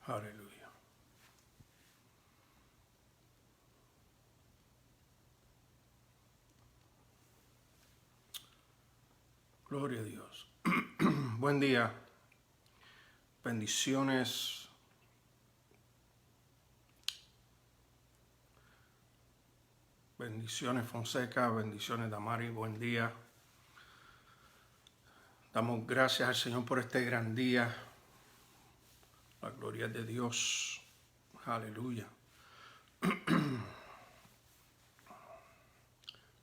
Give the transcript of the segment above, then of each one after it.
Aleluya. Gloria a Dios. Buen día. Bendiciones. Bendiciones Fonseca, bendiciones Damari, buen día. Damos gracias al Señor por este gran día. La gloria es de Dios. Aleluya.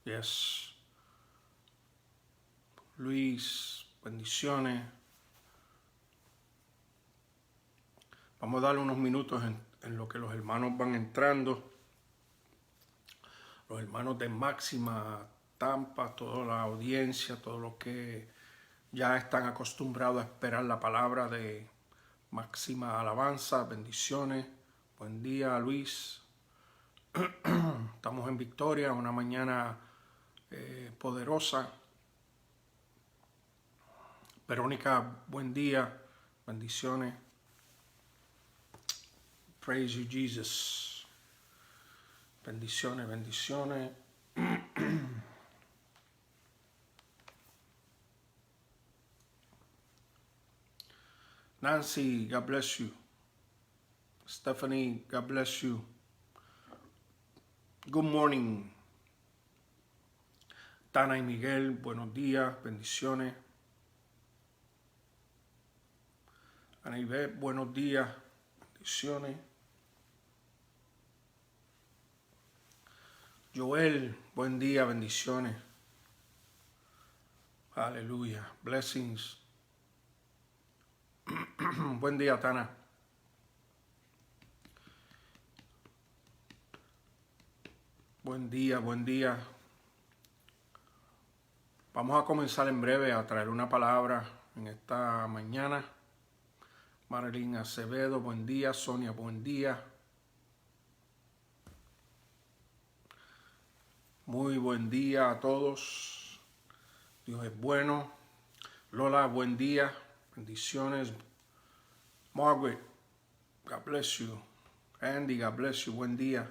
Yes. Luis, bendiciones. Vamos a darle unos minutos en lo que los hermanos van entrando. Los hermanos de Máxima, Tampa, toda la audiencia, todos los que ya están acostumbrados a esperar la palabra de Máxima Alabanza, bendiciones. Buen día, Luis. Estamos en victoria, una mañana poderosa. Verónica, buen día, bendiciones. Praise you, Jesus. Bendiciones, bendiciones. Nancy, God bless you. Stephanie, God bless you. Good morning. Tana y Miguel, buenos días, bendiciones. Ana Ivette, buenos días, bendiciones. Joel, buen día, bendiciones. Aleluya, blessings. Buen día, Tana. Buen día, buen día. Vamos a comenzar en breve a traer una palabra en esta mañana. Marilyn Acevedo, buen día. Sonia, buen día. Muy buen día a todos. Dios es bueno. Lola, buen día. Bendiciones. Margaret, God bless you. Andy, God bless you. Buen día.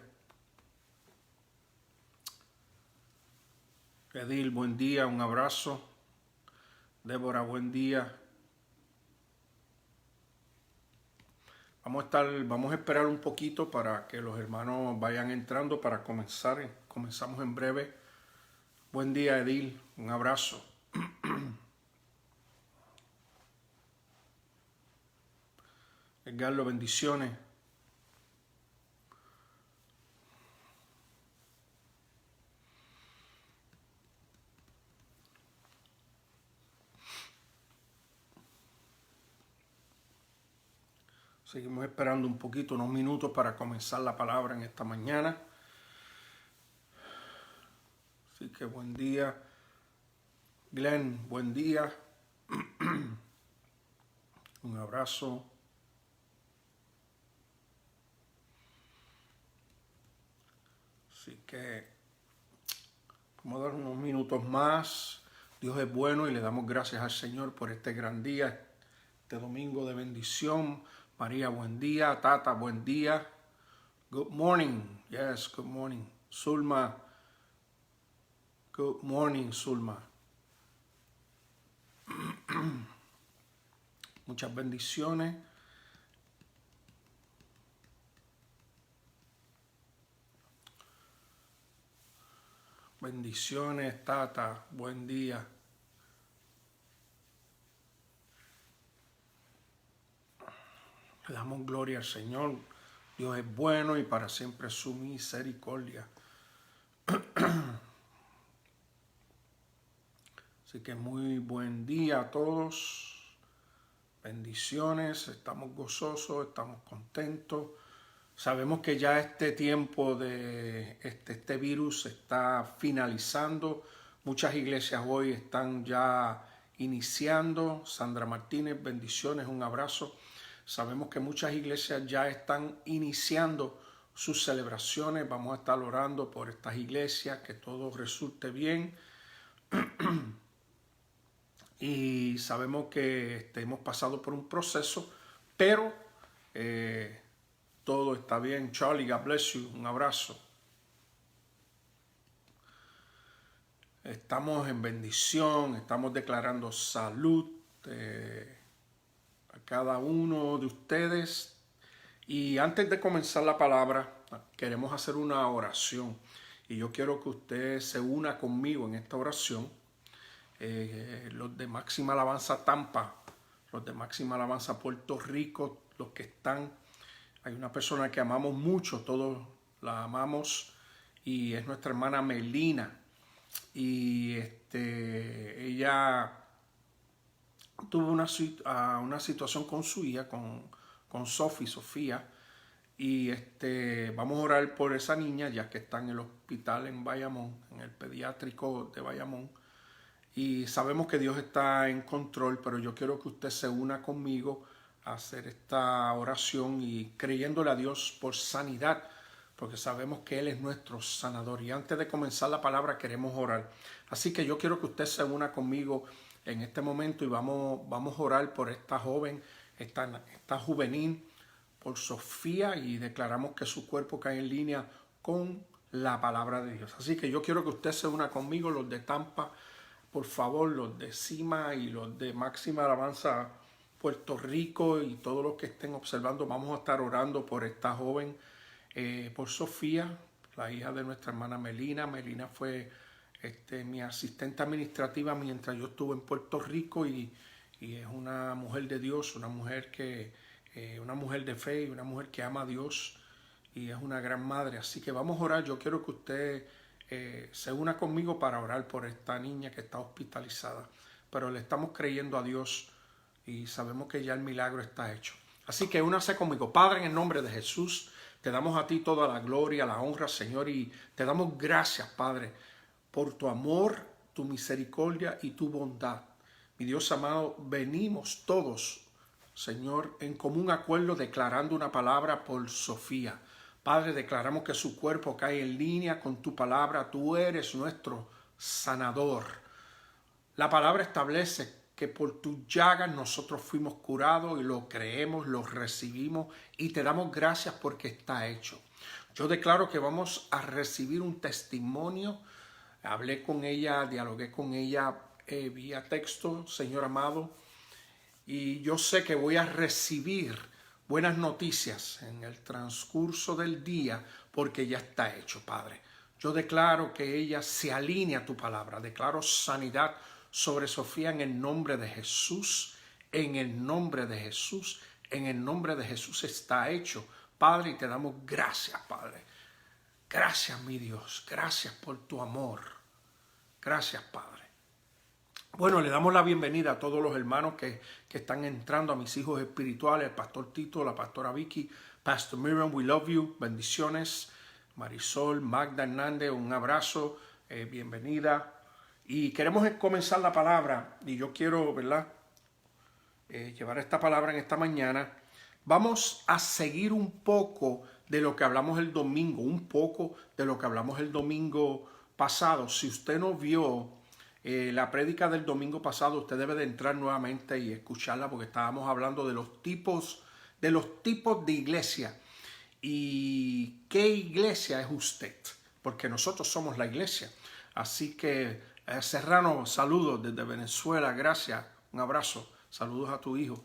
Edil, buen día. Un abrazo. Débora, buen día. Vamos a esperar un poquito para que los hermanos vayan entrando para comenzar. Comenzamos en breve. Buen día, Edil. Un abrazo. Edgardo, bendiciones. Seguimos esperando un poquito, unos minutos para comenzar la palabra en esta mañana. Así que buen día. Glenn, buen día. Un abrazo. Así que vamos a dar unos minutos más. Dios es bueno y le damos gracias al Señor por este gran día, este domingo de bendición. María, buen día. Tata, buen día. Good morning. Yes, good morning. Zulma, good morning, Zulma. Muchas bendiciones. Bendiciones, Tata. Buen día. Le damos gloria al Señor. Dios es bueno y para siempre su misericordia. Así que muy buen día a todos. Bendiciones. Estamos gozosos, estamos contentos. Sabemos que ya este tiempo de este virus está finalizando. Muchas iglesias hoy están ya iniciando. Sandra Martínez, bendiciones, un abrazo. Sabemos que muchas iglesias ya están iniciando sus celebraciones. Vamos a estar orando por estas iglesias, que todo resulte bien. Y sabemos que hemos pasado por un proceso, pero todo está bien. Charlie, God bless you. Un abrazo. Estamos en bendición, estamos declarando salud a cada uno de ustedes. Y antes de comenzar la palabra, queremos hacer una oración. Y yo quiero que usted se una conmigo en esta oración. Los de Máxima Alabanza Tampa, los de Máxima Alabanza Puerto Rico, los que están. Hay una persona que amamos mucho, todos la amamos, y es nuestra hermana Melina. Y ella tuvo una situación con su hija, con Sofía, y vamos a orar por esa niña, ya que está en el hospital en Bayamón, en el pediátrico de Bayamón, y sabemos que Dios está en control, pero yo quiero que usted se una conmigo a hacer esta oración y creyéndole a Dios por sanidad, porque sabemos que Él es nuestro sanador. Y antes de comenzar la palabra queremos orar. Así que yo quiero que usted se una conmigo en este momento y vamos a orar por esta joven, esta juvenil, por Sofía, y declaramos que su cuerpo cae en línea con la palabra de Dios. Así que yo quiero que usted se una conmigo, los de Tampa, por favor, los de CIMA y los de Máxima Alabanza Puerto Rico y todos los que estén observando. Vamos a estar orando por esta joven, por Sofía, la hija de nuestra hermana Melina. Melina fue mi asistente administrativa mientras yo estuve en Puerto Rico y es una mujer de Dios, una mujer de fe y una mujer que ama a Dios y es una gran madre. Así que vamos a orar. Yo quiero que usted se una conmigo para orar por esta niña que está hospitalizada, pero le estamos creyendo a Dios y sabemos que ya el milagro está hecho. Así que únase conmigo. Padre, en el nombre de Jesús, te damos a ti toda la gloria, la honra, Señor, y te damos gracias, Padre, por tu amor, tu misericordia y tu bondad. Mi Dios amado, venimos todos, Señor, en común acuerdo declarando una palabra por Sofía. Padre, declaramos que su cuerpo cae en línea con tu palabra. Tú eres nuestro sanador. La palabra establece que por tus llagas nosotros fuimos curados y lo creemos, lo recibimos y te damos gracias porque está hecho. Yo declaro que vamos a recibir un testimonio. Hablé con ella, dialogué con ella vía texto, Señor amado, y yo sé que voy a recibir buenas noticias en el transcurso del día porque ya está hecho, Padre. Yo declaro que ella se alinea a tu palabra. Declaro sanidad sobre Sofía en el nombre de Jesús, en el nombre de Jesús, en el nombre de Jesús está hecho, Padre, y te damos gracias, Padre. Gracias, mi Dios, gracias por tu amor. Gracias, Padre. Bueno, le damos la bienvenida a todos los hermanos que están entrando, a mis hijos espirituales, el pastor Tito, la pastora Vicky, Pastor Miriam, we love you, bendiciones. Marisol, Magda Hernández, un abrazo, bienvenida. Y queremos comenzar la palabra, y yo quiero, ¿verdad?, llevar esta palabra en esta mañana. Vamos a seguir un poco de lo que hablamos el domingo, pasado. Si usted no vio la prédica del domingo pasado, usted debe de entrar nuevamente y escucharla, porque estábamos hablando de los tipos de iglesia. ¿Y qué iglesia es usted? Porque nosotros somos la iglesia. Así que Serrano, saludos desde Venezuela, gracias, un abrazo, saludos a tu hijo.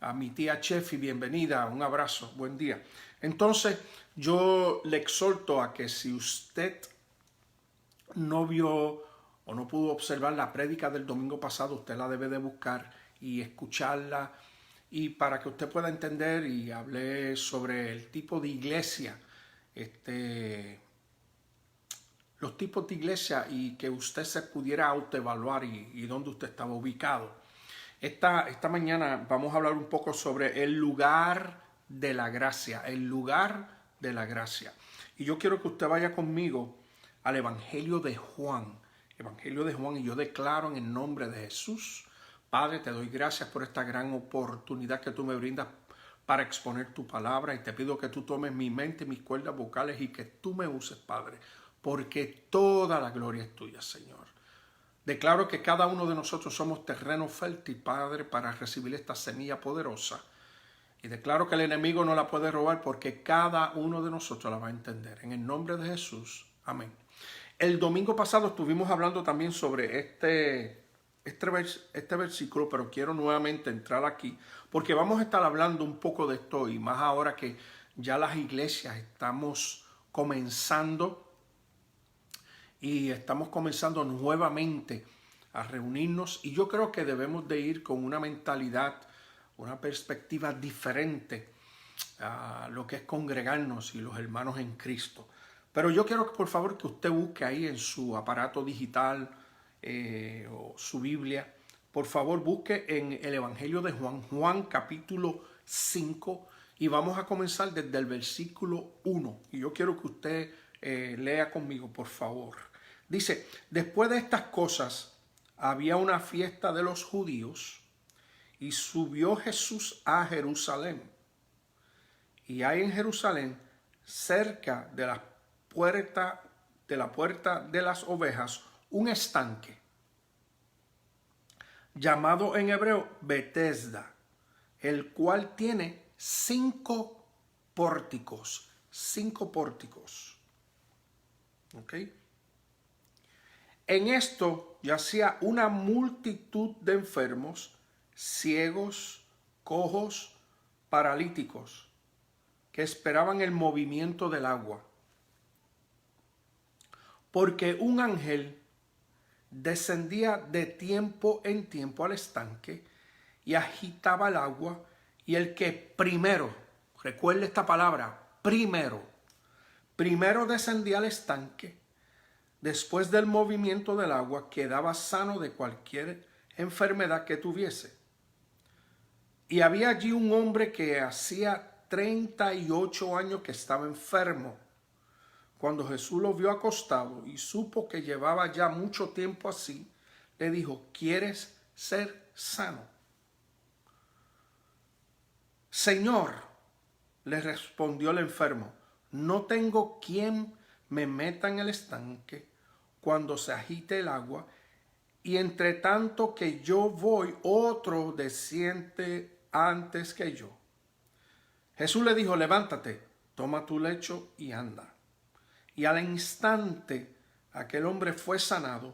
A mi tía Chefi, bienvenida, un abrazo, buen día. Entonces, yo le exhorto a que si usted no vio o no pudo observar la prédica del domingo pasado, usted la debe de buscar y escucharla, y para que usted pueda entender, y hablé sobre el tipo de iglesia, los tipos de iglesia, y que usted se pudiera autoevaluar y dónde usted estaba ubicado. Esta mañana vamos a hablar un poco sobre el lugar de la gracia, Y yo quiero que usted vaya conmigo al Evangelio de Juan, y yo declaro en el nombre de Jesús, Padre, te doy gracias por esta gran oportunidad que tú me brindas para exponer tu palabra, y te pido que tú tomes mi mente, mis cuerdas vocales, y que tú me uses, Padre, porque toda la gloria es tuya, Señor. Declaro que cada uno de nosotros somos terreno fértil, Padre, para recibir esta semilla poderosa, Y declaro que el enemigo no la puede robar porque cada uno de nosotros la va a entender. En el nombre de Jesús. Amén. El domingo pasado estuvimos hablando también sobre este versículo, pero quiero nuevamente entrar aquí porque vamos a estar hablando un poco de esto y más ahora que ya las iglesias estamos comenzando nuevamente a reunirnos, y yo creo que debemos de ir con una mentalidad, una perspectiva diferente a lo que es congregarnos y los hermanos en Cristo. Pero yo quiero que por favor que usted busque ahí en su aparato digital o su Biblia, por favor busque en el Evangelio de Juan, Juan capítulo 5, y vamos a comenzar desde el versículo 1. Y yo quiero que usted lea conmigo, por favor. Dice: después de estas cosas había una fiesta de los judíos y subió Jesús a Jerusalén. Y hay en Jerusalén, cerca de la puerta de las ovejas, un estanque llamado en hebreo Betesda, el cual tiene 5 pórticos. 5 pórticos. ¿Ok? En esto yacía una multitud de enfermos, ciegos, cojos, paralíticos, que esperaban el movimiento del agua. Porque un ángel descendía de tiempo en tiempo al estanque y agitaba el agua, y el que primero, recuerde esta palabra, primero descendía al estanque, después del movimiento del agua, quedaba sano de cualquier enfermedad que tuviese. Y había allí un hombre que hacía 38 años que estaba enfermo. Cuando Jesús lo vio acostado y supo que llevaba ya mucho tiempo así, le dijo: ¿quieres ser sano? Señor, le respondió el enfermo, no tengo quien me meta en el estanque cuando se agite el agua, y entre tanto que yo voy, otro desciende antes que yo. Jesús le dijo: levántate, toma tu lecho y anda. Y al instante aquel hombre fue sanado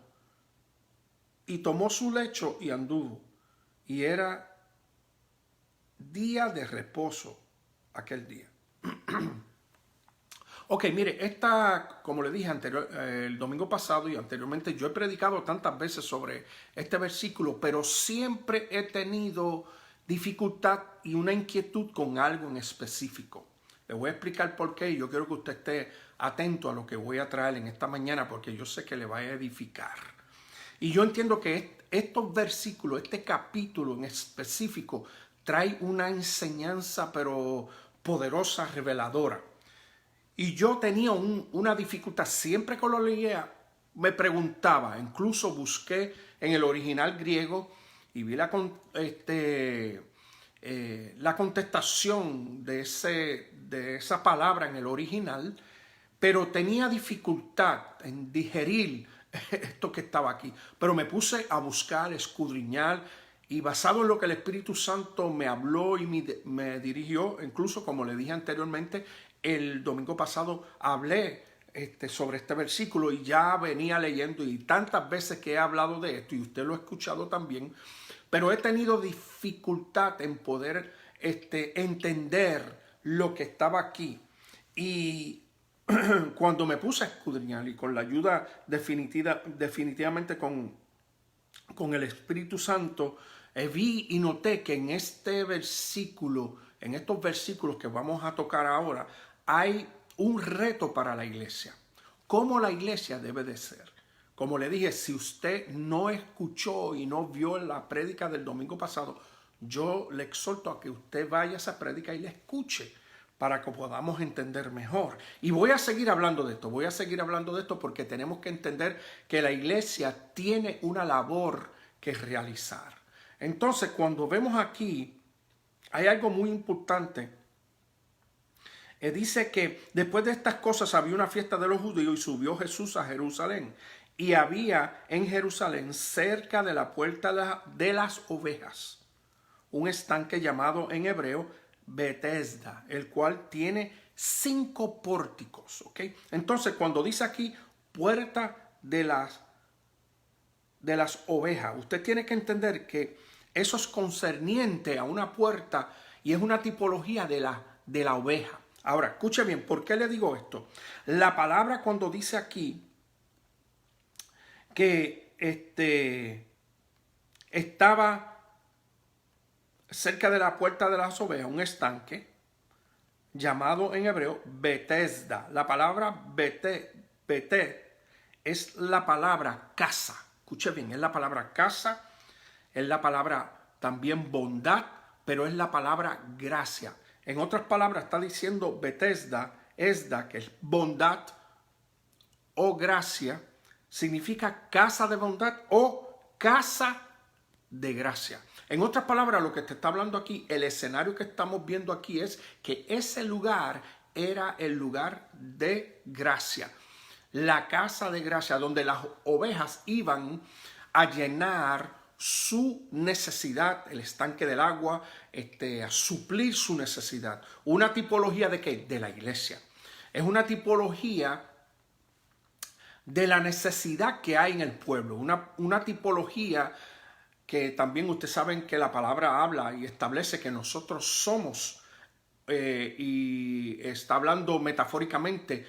y tomó su lecho y anduvo. Y era día de reposo aquel día. Ok, mire, como le dije el domingo pasado y anteriormente, yo he predicado tantas veces sobre este versículo, pero siempre he tenido dificultad y una inquietud con algo en específico. Le voy a explicar por qué, y yo quiero que usted esté atento a lo que voy a traer en esta mañana, porque yo sé que le va a edificar. Y yo entiendo que estos versículos, este capítulo en específico, trae una enseñanza pero poderosa, reveladora. Y yo tenía una dificultad, siempre que lo leía me preguntaba, incluso busqué en el original griego y vi la contestación de esa palabra en el original, pero tenía dificultad en digerir esto que estaba aquí. Pero me puse a buscar, escudriñar, y basado en lo que el Espíritu Santo me habló y me dirigió, incluso como le dije anteriormente, el domingo pasado hablé sobre este versículo y ya venía leyendo, y tantas veces que he hablado de esto y usted lo ha escuchado también, pero he tenido dificultad en poder entender lo que estaba aquí. Y cuando me puse a escudriñar y con la ayuda definitivamente con el Espíritu Santo, vi y noté que en estos versículos que vamos a tocar ahora, hay un reto para la iglesia. ¿Cómo la iglesia debe de ser? Como le dije, si usted no escuchó y no vio la prédica del domingo pasado, yo le exhorto a que usted vaya a esa prédica y la escuche para que podamos entender mejor. Y voy a seguir hablando de esto, porque tenemos que entender que la iglesia tiene una labor que realizar. Entonces, cuando vemos aquí, hay algo muy importante. Dice que después de estas cosas había una fiesta de los judíos y subió Jesús a Jerusalén. Y había en Jerusalén, cerca de la puerta de las ovejas, un estanque llamado en hebreo Bethesda, el cual tiene 5 pórticos, ¿ok? Entonces, cuando dice aquí puerta de las ovejas, usted tiene que entender que eso es concerniente a una puerta y es una tipología de la oveja. Ahora, escuche bien, ¿por qué le digo esto? La palabra cuando dice aquí que estaba cerca de la puerta de las ovejas, un estanque, llamado en hebreo Bethesda. La palabra Bethé es la palabra casa. Escuche bien, es la palabra casa, es la palabra también bondad, pero es la palabra gracia. En otras palabras, está diciendo Bethesda, que es bondad o gracia, significa casa de bondad o casa de gracia. En otras palabras, lo que te está hablando aquí, el escenario que estamos viendo aquí es que ese lugar era el lugar de gracia. La casa de gracia, donde las ovejas iban a llenar su necesidad, el estanque del agua, a suplir su necesidad. Una tipología ¿de qué? De la iglesia. Es una tipología de la necesidad que hay en el pueblo. Una tipología que también ustedes saben que la palabra habla y establece que nosotros somos, y está hablando metafóricamente,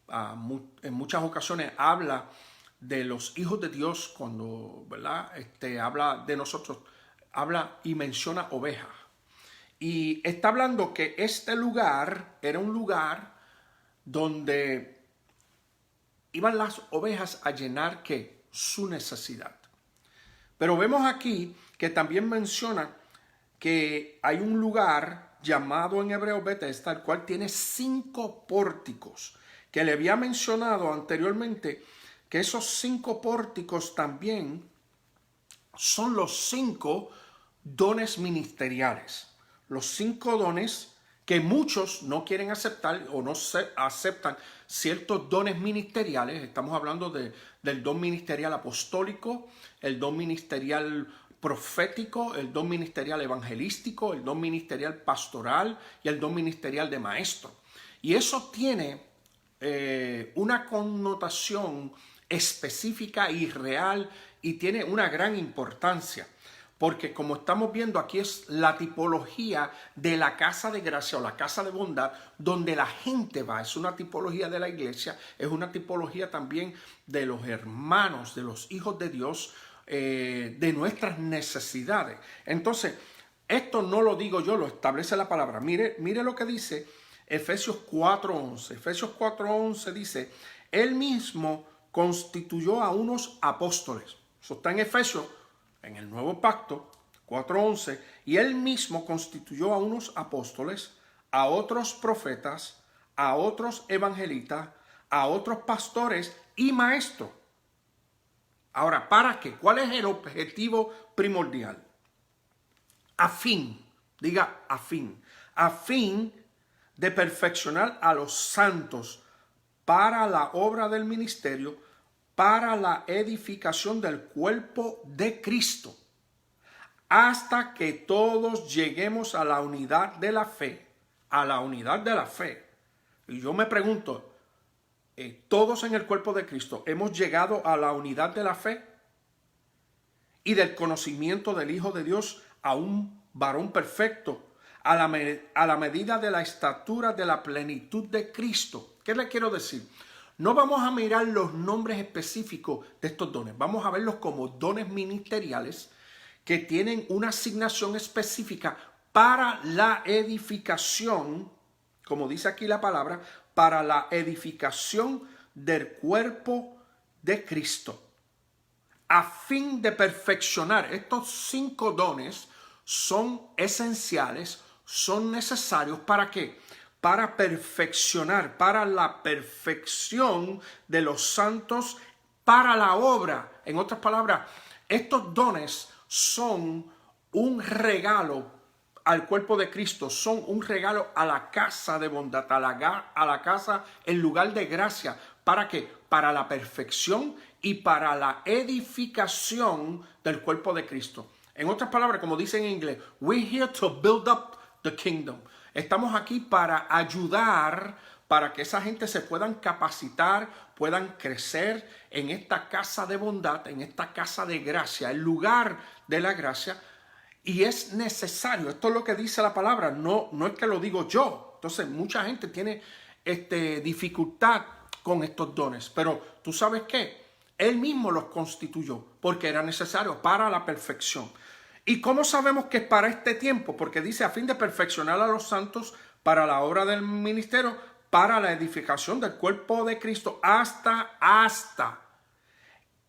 en muchas ocasiones habla de los hijos de Dios cuando, ¿verdad? Habla de nosotros, habla y menciona ovejas. Y está hablando que este lugar era un lugar donde iban las ovejas a llenar ¿qué? Su necesidad. Pero vemos aquí que también menciona que hay un lugar llamado en hebreo Bethesda, el cual tiene 5 pórticos, que le había mencionado anteriormente que esos 5 pórticos también son los 5 dones ministeriales. Los 5 dones que muchos no quieren aceptar o no aceptan ciertos dones ministeriales. Estamos hablando del don ministerial apostólico, el don ministerial profético, el don ministerial evangelístico, el don ministerial pastoral y el don ministerial de maestro. Y eso tiene una connotación específica y real y tiene una gran importancia. Porque como estamos viendo aquí es la tipología de la casa de gracia o la casa de bondad donde la gente va. Es una tipología de la iglesia, es una tipología también de los hermanos, de los hijos de Dios, de nuestras necesidades. Entonces, esto no lo digo yo, lo establece la palabra. Mire lo que dice Efesios 4:11. Efesios 4:11 dice, Él mismo constituyó a unos apóstoles. Eso está en Efesios, en el Nuevo Pacto, 4:11. Y Él mismo constituyó a unos apóstoles, a otros profetas, a otros evangelistas, a otros pastores y maestros. Ahora, ¿para qué? ¿Cuál es el objetivo primordial? A fin, diga a fin de perfeccionar a los santos para la obra del ministerio, para la edificación del cuerpo de Cristo, hasta que todos lleguemos a la unidad de la fe, Y yo me pregunto, ¿todos en el cuerpo de Cristo hemos llegado a la unidad de la fe y del conocimiento del Hijo de Dios, a un varón perfecto, a la medida de la estatura de la plenitud de Cristo? ¿Qué le quiero decir? No vamos a mirar los nombres específicos de estos dones. Vamos a verlos como dones ministeriales que tienen una asignación específica para la edificación, como dice aquí la palabra, para la edificación del cuerpo de Cristo. A fin de perfeccionar, estos 5 dones son esenciales, son necesarios. ¿Para qué? Para perfeccionar, para la perfección de los santos, para la obra. En otras palabras, estos dones son un regalo al cuerpo de Cristo, son un regalo a la casa de bondad, a la casa, el lugar de gracia. ¿Para qué? Para la perfección y para la edificación del cuerpo de Cristo. En otras palabras, como dicen en inglés, we're here to build up the kingdom. Estamos aquí para ayudar, para que esa gente se puedan capacitar, puedan crecer en esta casa de bondad, en esta casa de gracia, el lugar de la gracia. Y es necesario, esto es lo que dice la palabra, no es que lo digo yo. Entonces mucha gente tiene dificultad con estos dones, pero tú sabes qué, Él mismo los constituyó porque era necesario para la perfección. ¿Y cómo sabemos que es para este tiempo? Porque dice a fin de perfeccionar a los santos para la obra del ministerio, para la edificación del cuerpo de Cristo, hasta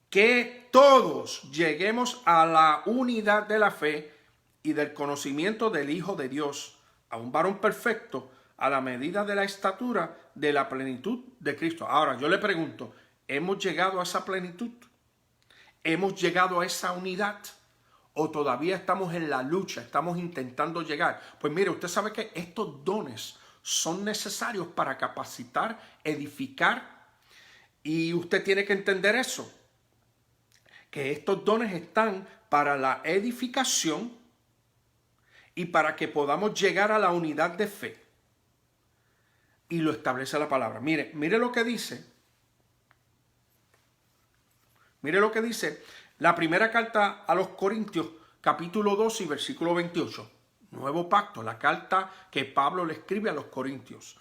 que todos lleguemos a la unidad de la fe y del conocimiento del Hijo de Dios, a un varón perfecto, a la medida de la estatura de la plenitud de Cristo. Ahora, yo le pregunto, ¿hemos llegado a esa plenitud? ¿Hemos llegado a esa unidad? ¿O todavía estamos en la lucha, estamos intentando llegar? Pues mire, usted sabe que estos dones son necesarios para capacitar, edificar, y usted tiene que entender eso, que estos dones están para la edificación y para que podamos llegar a la unidad de fe. Y lo establece la palabra. Mire lo que dice. Mire lo que dice la primera carta a los Corintios, capítulo 2 y versículo 28. Nuevo pacto, la carta que Pablo le escribe a los Corintios.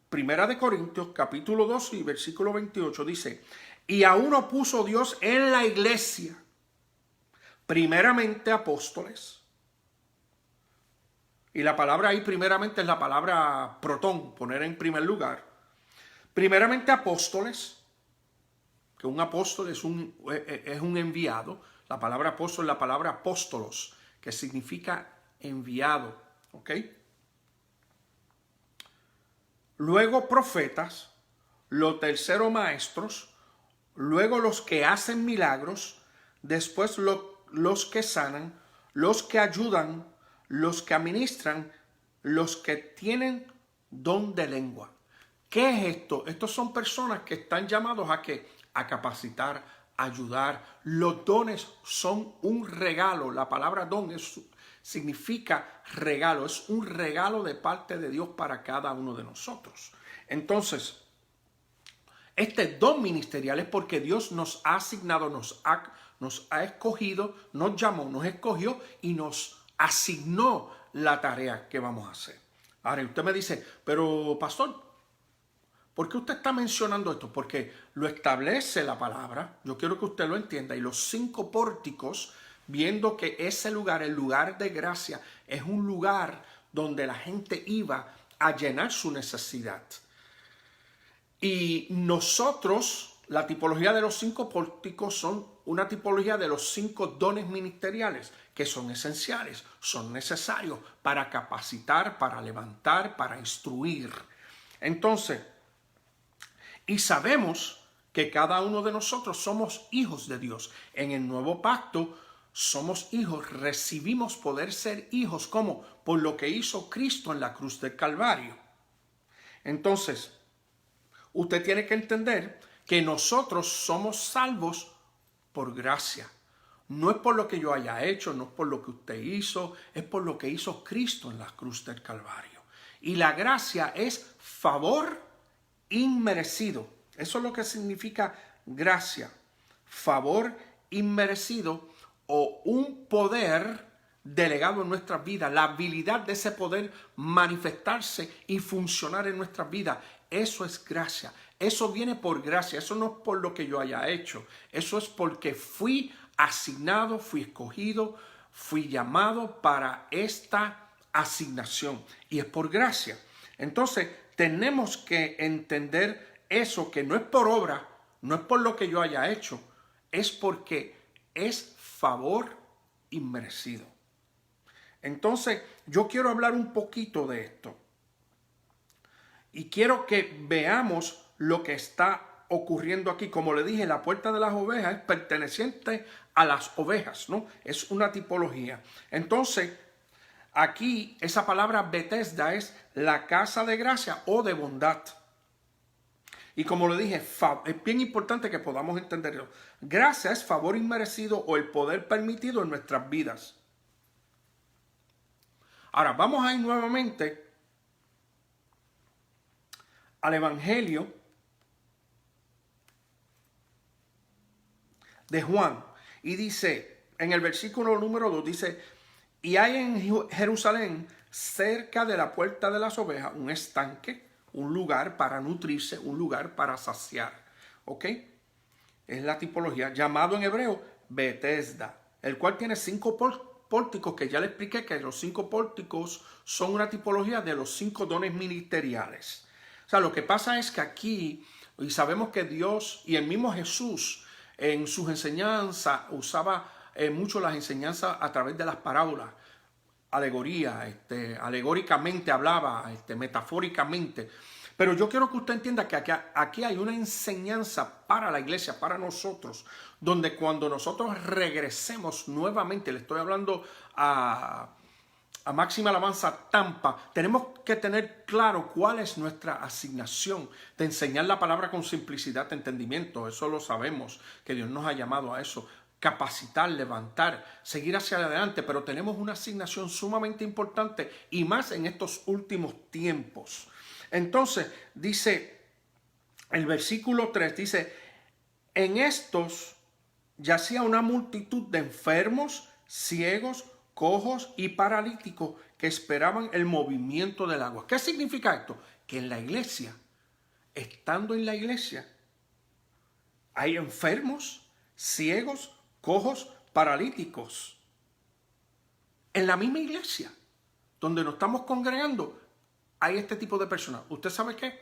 Primera de Corintios, capítulo 2 y versículo 28 dice: y a uno puso Dios en la iglesia, primeramente apóstoles. Y la palabra ahí primeramente es la palabra protón, poner en primer lugar. Primeramente apóstoles, que un apóstol es un enviado. La palabra apóstol es la palabra apóstolos, que significa enviado. ¿Ok? Luego profetas, lo tercero maestros, luego los que hacen milagros, después los que sanan, los que ayudan, los que administran, los que tienen don de lengua. ¿Qué es esto? Estos son personas que están llamados a ¿qué? A capacitar, a ayudar. Los dones son un regalo. La palabra don significa regalo. Es un regalo de parte de Dios para cada uno de nosotros. Entonces, este don ministerial es porque Dios nos ha asignado, nos ha escogido, nos llamó, nos escogió y nos asignó la tarea que vamos a hacer. Ahora, usted me dice, pero pastor, ¿por qué usted está mencionando esto? Porque lo establece la palabra. Yo quiero que usted lo entienda. Y los 5 pórticos, viendo que ese lugar, el lugar de gracia, es un lugar donde la gente iba a llenar su necesidad. Y nosotros, la tipología de los 5 pórticos son una tipología de los 5 dones ministeriales que son esenciales, son necesarios para capacitar, para levantar, para instruir. Entonces, y sabemos que cada uno de nosotros somos hijos de Dios. En el nuevo pacto somos hijos, recibimos poder ser hijos, ¿cómo? Por lo que hizo Cristo en la cruz del Calvario. Entonces, usted tiene que entender que nosotros somos salvos por gracia. No es por lo que yo haya hecho, no es por lo que usted hizo, es por lo que hizo Cristo en la cruz del Calvario. Y la gracia es favor inmerecido. Eso es lo que significa gracia. Favor inmerecido o un poder delegado en nuestras vidas. La habilidad de ese poder manifestarse y funcionar en nuestras vidas. Eso es gracia. Eso viene por gracia. Eso no es por lo que yo haya hecho. Eso es porque fui asignado, fui escogido, fui llamado para esta asignación. Y es por gracia. Entonces, tenemos que entender eso, que no es por obra, no es por lo que yo haya hecho, es porque es favor inmerecido. Entonces, yo quiero hablar un poquito de esto. Y quiero que veamos lo que está ocurriendo aquí. Como le dije, la puerta de las ovejas es perteneciente a las ovejas, ¿no? Es una tipología. Entonces, aquí esa palabra Betesda es la casa de gracia o de bondad. Y como le dije, es bien importante que podamos entenderlo. Gracia es favor inmerecido o el poder permitido en nuestras vidas. Ahora, vamos a ir nuevamente al Evangelio de Juan. Y dice, en el versículo número 2, dice, y hay en Jerusalén, cerca de la puerta de las ovejas, un estanque, un lugar para nutrirse, un lugar para saciar. ¿Ok? Es la tipología, llamado en hebreo Betesda, el cual tiene 5 pórticos, que ya le expliqué que los 5 pórticos son una tipología de los 5 dones ministeriales. O sea, lo que pasa es que aquí, y sabemos que Dios y el mismo Jesús en sus enseñanzas usaba mucho las enseñanzas a través de las parábolas, alegoría, alegóricamente hablaba, metafóricamente. Pero yo quiero que usted entienda que aquí hay una enseñanza para la iglesia, para nosotros, donde cuando nosotros regresemos nuevamente, le estoy hablando a Máxima Alabanza Tampa, tenemos que tener claro cuál es nuestra asignación de enseñar la palabra con simplicidad, entendimiento. Eso lo sabemos, que Dios nos ha llamado a eso. Capacitar, levantar, seguir hacia adelante, pero tenemos una asignación sumamente importante y más en estos últimos tiempos. Entonces, dice el versículo 3, dice, en estos yacía una multitud de enfermos, ciegos, cojos y paralíticos que esperaban el movimiento del agua. ¿Qué significa esto? Que en la iglesia, estando en la iglesia, hay enfermos, ciegos, cojos, paralíticos. En la misma iglesia, donde nos estamos congregando, hay este tipo de personas. ¿Usted sabe qué?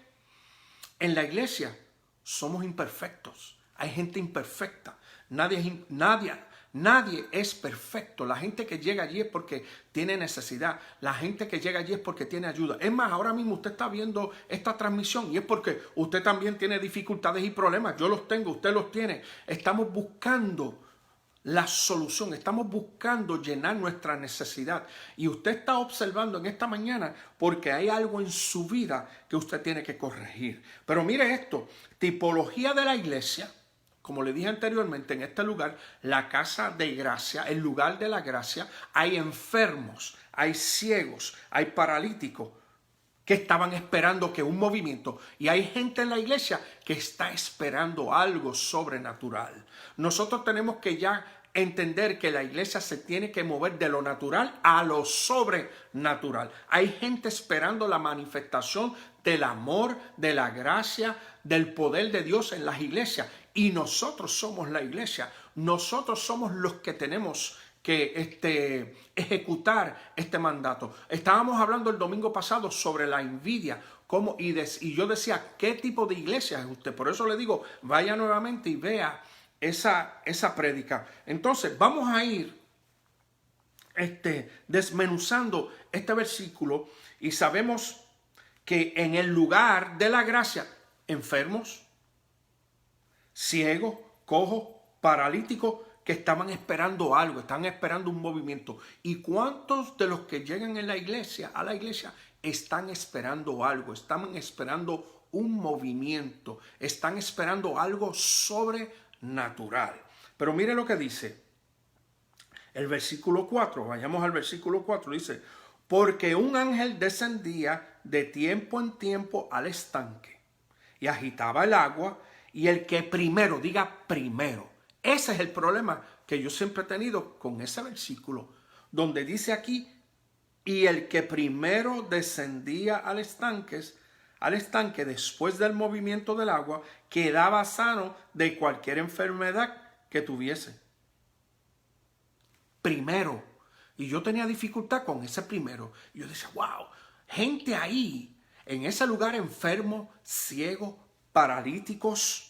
En la iglesia somos imperfectos. Hay gente imperfecta. Nadie es perfecto. La gente que llega allí es porque tiene necesidad. La gente que llega allí es porque tiene ayuda. Es más, ahora mismo usted está viendo esta transmisión y es porque usted también tiene dificultades y problemas. Yo los tengo, usted los tiene. Estamos buscando la solución, estamos buscando llenar nuestra necesidad. Y usted está observando en esta mañana porque hay algo en su vida que usted tiene que corregir. Pero mire esto, tipología de la iglesia. Como le dije anteriormente, en este lugar, la casa de gracia, el lugar de la gracia, hay enfermos, hay ciegos, hay paralíticos que estaban esperando que un movimiento, y hay gente en la iglesia que está esperando algo sobrenatural. Nosotros tenemos que ya entender que la iglesia se tiene que mover de lo natural a lo sobrenatural. Hay gente esperando la manifestación del amor, de la gracia, del poder de Dios en las iglesias. Y nosotros somos la iglesia. Nosotros somos los que tenemos que ejecutar este mandato. Estábamos hablando el domingo pasado sobre la envidia. Y yo decía, ¿qué tipo de iglesia es usted? Por eso le digo, vaya nuevamente y vea esa prédica. Entonces, vamos a ir desmenuzando este versículo y sabemos que en el lugar de la gracia, enfermos, ciegos, cojos, paralíticos, que estaban esperando algo, estaban esperando un movimiento. ¿Y cuántos de los que llegan a la iglesia, están esperando algo? Están esperando un movimiento, están esperando algo sobrenatural. Pero mire lo que dice el versículo 4, vayamos al versículo 4, dice, porque un ángel descendía de tiempo en tiempo al estanque y agitaba el agua, y el que primero, diga primero. Ese es el problema que yo siempre he tenido con ese versículo, donde dice aquí, y el que primero descendía al estanque después del movimiento del agua, quedaba sano de cualquier enfermedad que tuviese. Primero. Y yo tenía dificultad con ese primero. Y yo decía, wow, gente ahí, en ese lugar enfermo, ciego, paralíticos,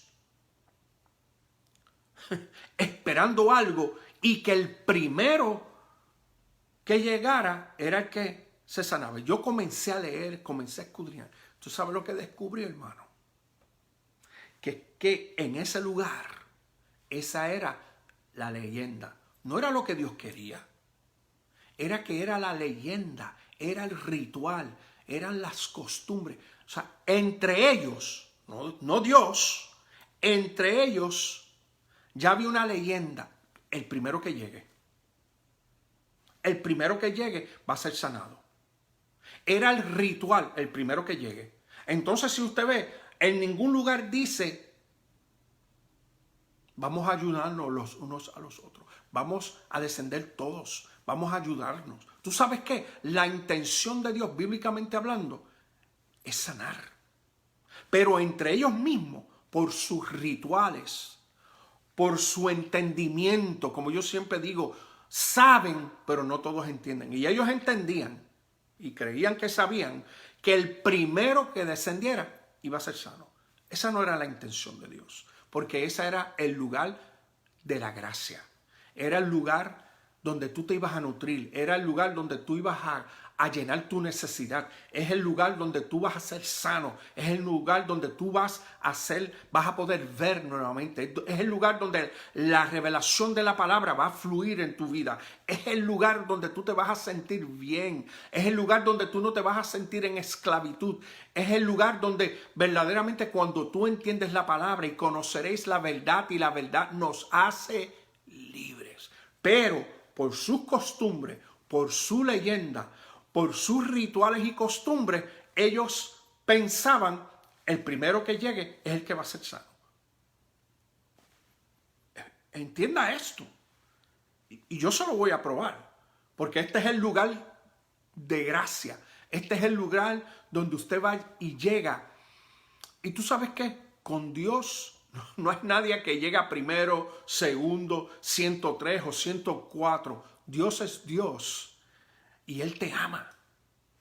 esperando algo, y que el primero que llegara era el que se sanaba. Yo comencé a leer, comencé a escudriñar. ¿Tú sabes lo que descubrí, hermano? Que en ese lugar, esa era la leyenda. No era lo que Dios quería. Era que era la leyenda, era el ritual, eran las costumbres. O sea, entre ellos, no Dios, entre ellos ya había una leyenda. El primero que llegue va a ser sanado. era el ritual, el primero que llegue. Entonces, si usted ve, en ningún lugar dice, vamos a ayudarnos los unos a los otros. Vamos a descender todos. Vamos a ayudarnos. ¿Tú sabes qué? La intención de Dios, bíblicamente hablando, es sanar. Pero entre ellos mismos, por sus rituales, por su entendimiento, como yo siempre digo, saben, pero no todos entienden. Y ellos entendían y creían que sabían que el primero que descendiera iba a ser sano. Esa no era la intención de Dios, porque ese era el lugar de la gracia. Era el lugar donde tú te ibas a nutrir, era el lugar donde tú ibas a llenar tu necesidad, es el lugar donde tú vas a ser sano, es el lugar donde tú vas a poder ver nuevamente, es el lugar donde la revelación de la palabra va a fluir en tu vida, es el lugar donde tú te vas a sentir bien, es el lugar donde tú no te vas a sentir en esclavitud, es el lugar donde verdaderamente cuando tú entiendes la palabra y conoceréis la verdad y la verdad nos hace libres. Pero por sus costumbres, por su leyenda, por sus rituales y costumbres, ellos pensaban el primero que llegue es el que va a ser sano. Entienda esto. Y yo se lo voy a probar, porque este es el lugar de gracia. Este es el lugar donde usted va y llega. Y tú sabes qué, con Dios no hay nadie que llega primero, segundo, 103 o 104. Dios es Dios y Él te ama.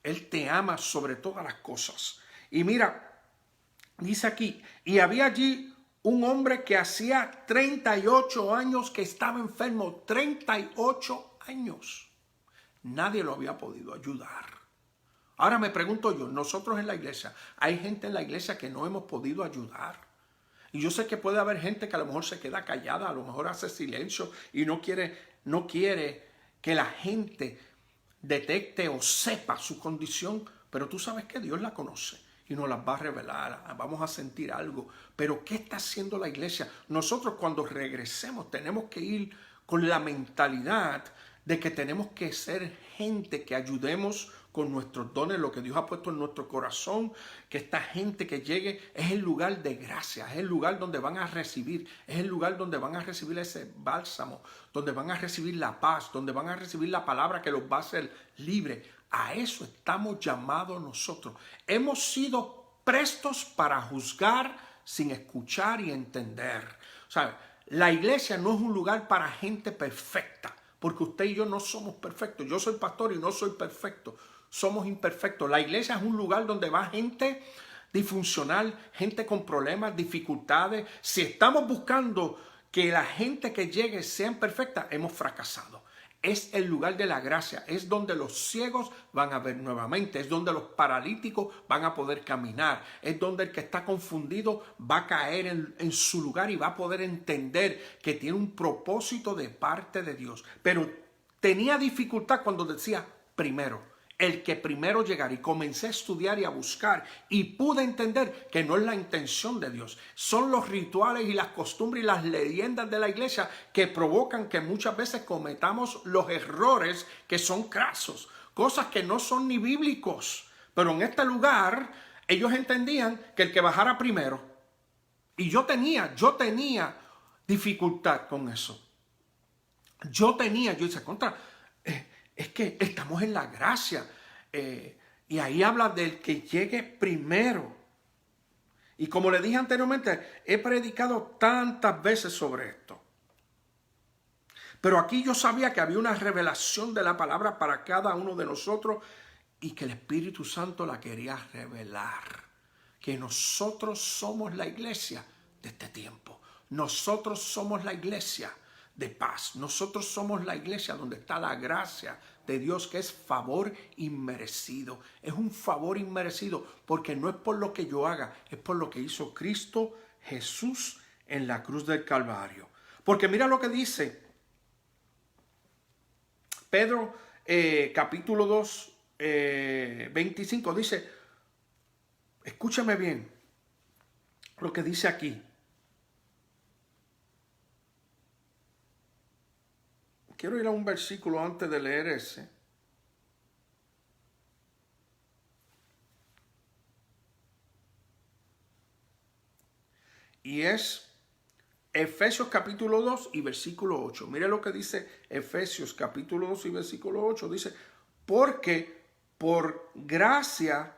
Él te ama sobre todas las cosas. Y mira, dice aquí, y había allí un hombre que hacía 38 años que estaba enfermo. 38 años. Nadie lo había podido ayudar. Ahora me pregunto yo, nosotros en la iglesia, hay gente en la iglesia que no hemos podido ayudar. Y yo sé que puede haber gente que a lo mejor se queda callada, a lo mejor hace silencio y no quiere que la gente detecte o sepa su condición, pero tú sabes que Dios la conoce y nos las va a revelar, vamos a sentir algo. Pero ¿qué está haciendo la iglesia? Nosotros cuando regresemos tenemos que ir con la mentalidad de que tenemos que ser gente que ayudemos con nuestros dones, lo que Dios ha puesto en nuestro corazón, que esta gente que llegue es el lugar de gracia, es el lugar donde van a recibir, es el lugar donde van a recibir ese bálsamo, donde van a recibir la paz, donde van a recibir la palabra que los va a hacer libres. A eso estamos llamados nosotros. Hemos sido prestos para juzgar sin escuchar y entender. O sea, la iglesia no es un lugar para gente perfecta, porque usted y yo no somos perfectos. Yo soy pastor y no soy perfecto. Somos imperfectos. La iglesia es un lugar donde va gente disfuncional, gente con problemas, dificultades. Si estamos buscando que la gente que llegue sean perfectas, hemos fracasado. Es el lugar de la gracia, es donde los ciegos van a ver nuevamente, es donde los paralíticos van a poder caminar, es donde el que está confundido va a caer en su lugar y va a poder entender que tiene un propósito de parte de Dios. Pero tenía dificultad cuando decía primero. El que primero llegara, y comencé a estudiar y a buscar y pude entender que no es la intención de Dios. Son los rituales y las costumbres y las leyendas de la iglesia que provocan que muchas veces cometamos los errores que son crasos, cosas que no son ni bíblicos. Pero en este lugar ellos entendían que el que bajara primero, y yo tenía dificultad con eso. Yo decía, es que estamos en la gracia. Y ahí habla del que llegue primero. Y como le dije anteriormente, he predicado tantas veces sobre esto. Pero aquí yo sabía que había una revelación de la palabra para cada uno de nosotros y que el Espíritu Santo la quería revelar. Que nosotros somos la iglesia de este tiempo. Nosotros somos la iglesia de paz. Nosotros somos la iglesia donde está la gracia de Dios, que es favor inmerecido. Es un favor inmerecido porque no es por lo que yo haga, es por lo que hizo Cristo Jesús en la cruz del Calvario. Porque mira lo que dice Pedro, capítulo 2, 25, dice, escúchame bien lo que dice aquí. Quiero ir a un versículo antes de leer ese. Y es Efesios capítulo 2 y versículo 8. Mire lo que dice Efesios capítulo 2 y versículo 8. Dice, porque por gracia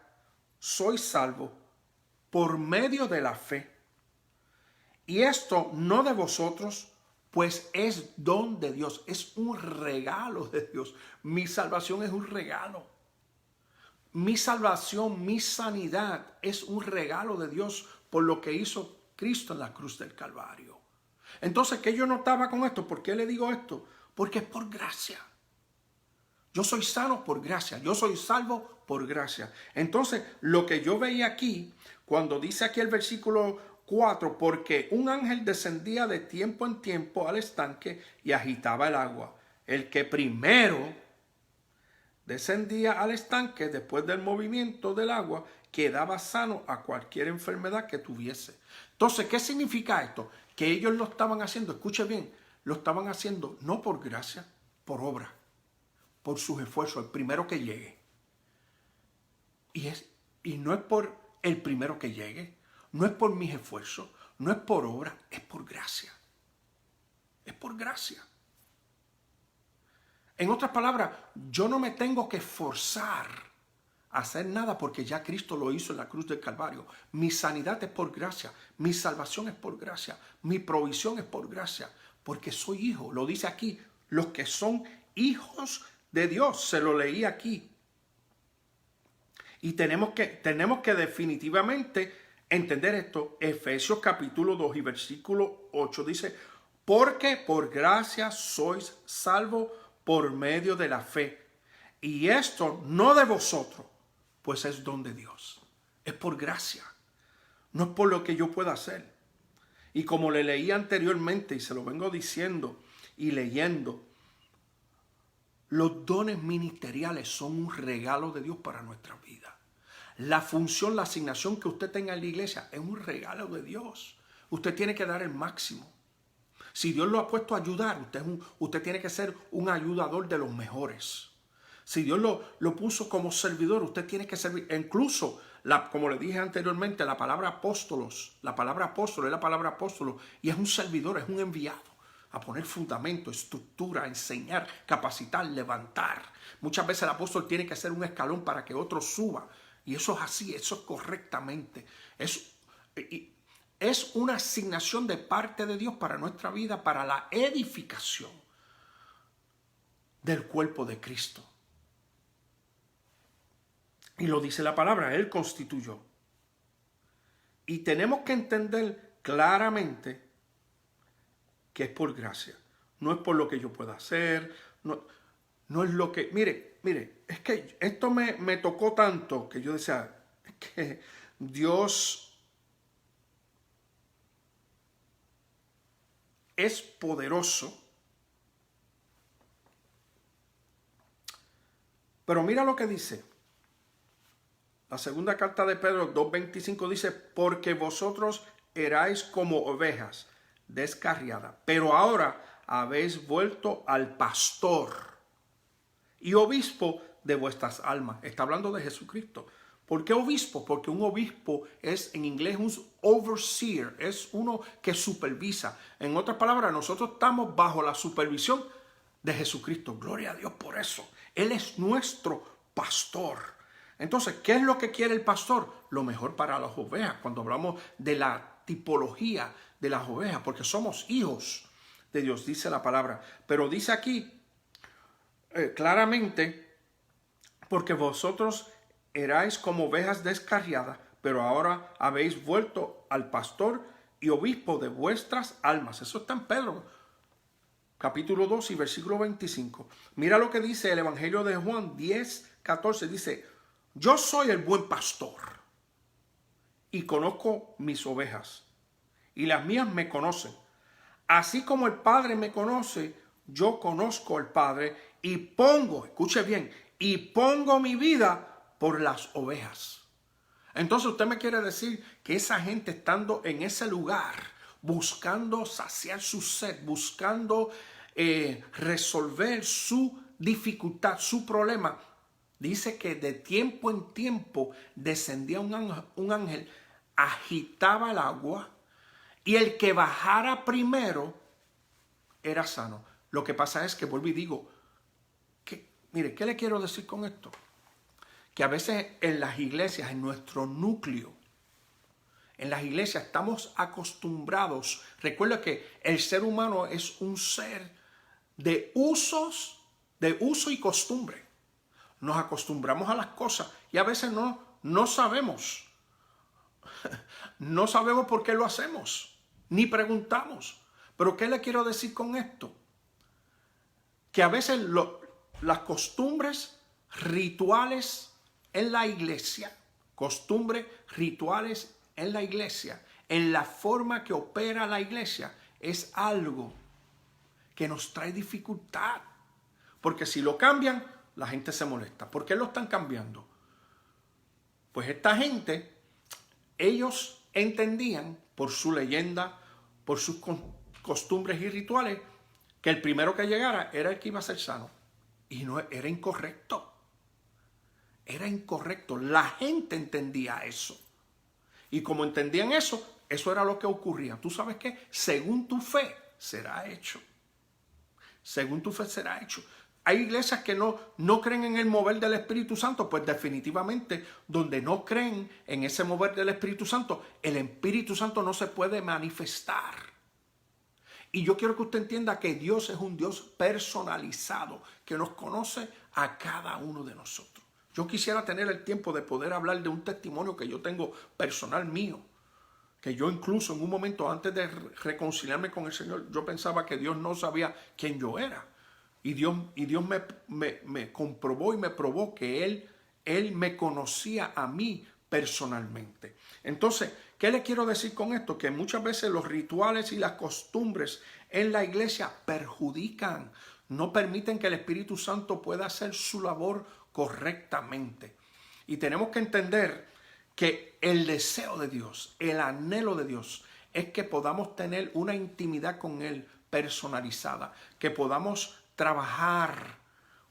sois salvos por medio de la fe. Y esto no de vosotros, pues es don de Dios. Es un regalo de Dios. Mi salvación es un regalo. Mi salvación, mi sanidad es un regalo de Dios por lo que hizo Cristo en la cruz del Calvario. Entonces, ¿qué yo notaba con esto? ¿Por qué le digo esto? Porque es por gracia. Yo soy sano por gracia. Yo soy salvo por gracia. Entonces, lo que yo veía aquí, cuando dice aquí el versículo 4, porque un ángel descendía de tiempo en tiempo al estanque y agitaba el agua. El que primero descendía al estanque después del movimiento del agua quedaba sano a cualquier enfermedad que tuviese. Entonces, ¿qué significa esto? Que ellos lo estaban haciendo, escuche bien, lo estaban haciendo no por gracia, por obra, por sus esfuerzos, el primero que llegue. Y no es por el primero que llegue, no es por mis esfuerzos, no es por obra, es por gracia. Es por gracia. En otras palabras, yo no me tengo que forzar a hacer nada porque ya Cristo lo hizo en la cruz del Calvario. Mi sanidad es por gracia, mi salvación es por gracia, mi provisión es por gracia, porque soy hijo. Lo dice aquí, los que son hijos de Dios, se lo leí aquí. Y tenemos que definitivamente entender esto. Efesios capítulo 2 y versículo 8 dice, porque por gracia sois salvos por medio de la fe. Y esto no de vosotros, pues es don de Dios. Es por gracia. No es por lo que yo pueda hacer. Y como le leí anteriormente y se lo vengo diciendo y leyendo, los dones ministeriales son un regalo de Dios para nuestra vida. La función, la asignación que usted tenga en la iglesia es un regalo de Dios. Usted tiene que dar el máximo. Si Dios lo ha puesto a ayudar, usted tiene que ser un ayudador de los mejores. Si Dios lo puso como servidor, usted tiene que servir. Incluso, como le dije anteriormente, la palabra apóstolos, la palabra apóstol es la palabra apóstolo y es un servidor, es un enviado a poner fundamento, estructura, enseñar, capacitar, levantar. Muchas veces el apóstol tiene que hacer un escalón para que otro suba. Y eso es así, eso es correctamente. Es una asignación de parte de Dios para nuestra vida, para la edificación del cuerpo de Cristo. Y lo dice la palabra, Él constituyó. Y tenemos que entender claramente que es por gracia. No es por lo que yo pueda hacer, no es lo que... Mire, es que esto me tocó tanto que yo decía, es que Dios es poderoso. Pero mira lo que dice. La segunda carta de Pedro 2:25 dice, porque vosotros erais como ovejas descarriadas, pero ahora habéis vuelto al pastor y obispo de vuestras almas. Está hablando de Jesucristo. ¿Por qué obispo? Porque un obispo es en inglés un overseer, es uno que supervisa. En otras palabras, nosotros estamos bajo la supervisión de Jesucristo. Gloria a Dios por eso. Él es nuestro pastor. Entonces, ¿qué es lo que quiere el pastor? Lo mejor para las ovejas. Cuando hablamos de la tipología de las ovejas, porque somos hijos de Dios, dice la palabra. Pero dice aquí claramente, porque vosotros erais como ovejas descarriadas, pero ahora habéis vuelto al pastor y obispo de vuestras almas. Eso está en Pedro, capítulo 2 y versículo 25. Mira lo que dice el Evangelio de Juan 10:14. Dice, yo soy el buen pastor y conozco mis ovejas y las mías me conocen. Así como el Padre me conoce, yo conozco al Padre y pongo, escuche bien, y pongo mi vida por las ovejas. Entonces usted me quiere decir que esa gente estando en ese lugar, buscando saciar su sed, buscando resolver su dificultad, su problema, dice que de tiempo en tiempo descendía un ángel, agitaba el agua y el que bajara primero era sano. Lo que pasa es que vuelvo y digo, mire, ¿qué le quiero decir con esto? Que a veces en las iglesias, en nuestro núcleo, en las iglesias estamos acostumbrados. Recuerda que el ser humano es un ser de uso y costumbre. Nos acostumbramos a las cosas y a veces no sabemos. No sabemos por qué lo hacemos, ni preguntamos. Pero ¿qué le quiero decir con esto? Que a veces las costumbres rituales en la iglesia, en la forma que opera la iglesia, es algo que nos trae dificultad. Porque si lo cambian, la gente se molesta. ¿Por qué lo están cambiando? Pues esta gente, ellos entendían por su leyenda, por sus costumbres y rituales, que el primero que llegara era el que iba a ser sano. Y no, era incorrecto. Era incorrecto. La gente entendía eso. Y como entendían eso, eso era lo que ocurría. ¿Tú sabes qué? Según tu fe será hecho. Según tu fe será hecho. Hay iglesias que no creen en el mover del Espíritu Santo, pues definitivamente donde no creen en ese mover del Espíritu Santo, el Espíritu Santo no se puede manifestar. Y yo quiero que usted entienda que Dios es un Dios personalizado, que nos conoce a cada uno de nosotros. Yo quisiera tener el tiempo de poder hablar de un testimonio que yo tengo personal mío, que yo incluso en un momento antes de reconciliarme con el Señor, yo pensaba que Dios no sabía quién yo era. Y Dios me comprobó y me probó que Él me conocía a mí personalmente. Entonces, ¿qué le quiero decir con esto? Que muchas veces los rituales y las costumbres en la iglesia perjudican, no permiten que el Espíritu Santo pueda hacer su labor correctamente. Y tenemos que entender que el deseo de Dios, el anhelo de Dios, es que podamos tener una intimidad con Él personalizada, que podamos trabajar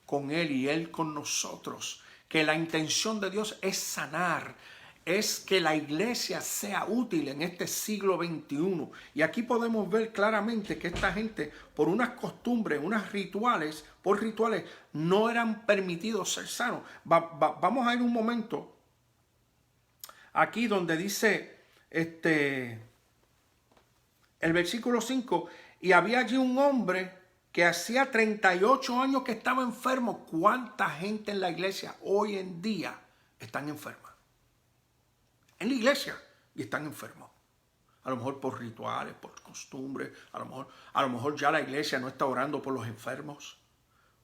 con Él y Él con nosotros, que la intención de Dios es sanar, es que la iglesia sea útil en este siglo XXI. Y aquí podemos ver claramente que esta gente, por unas costumbres, por rituales, no eran permitidos ser sanos. Vamos a ir un momento aquí donde dice el versículo 5, y había allí un hombre que hacía 38 años que estaba enfermo. ¿Cuánta gente en la iglesia hoy en día están enfermas? En la iglesia y están enfermos. A lo mejor por rituales, por costumbres, a lo mejor ya la iglesia no está orando por los enfermos.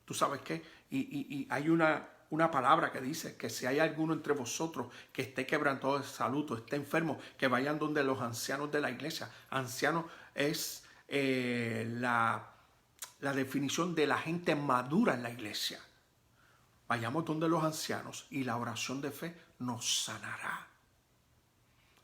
¿Tú sabes qué? Y hay una palabra que dice que si hay alguno entre vosotros que esté quebrantado de salud o esté enfermo, que vayan donde los ancianos de la iglesia. Anciano es la definición de la gente madura en la iglesia. Vayamos donde los ancianos y la oración de fe nos sanará.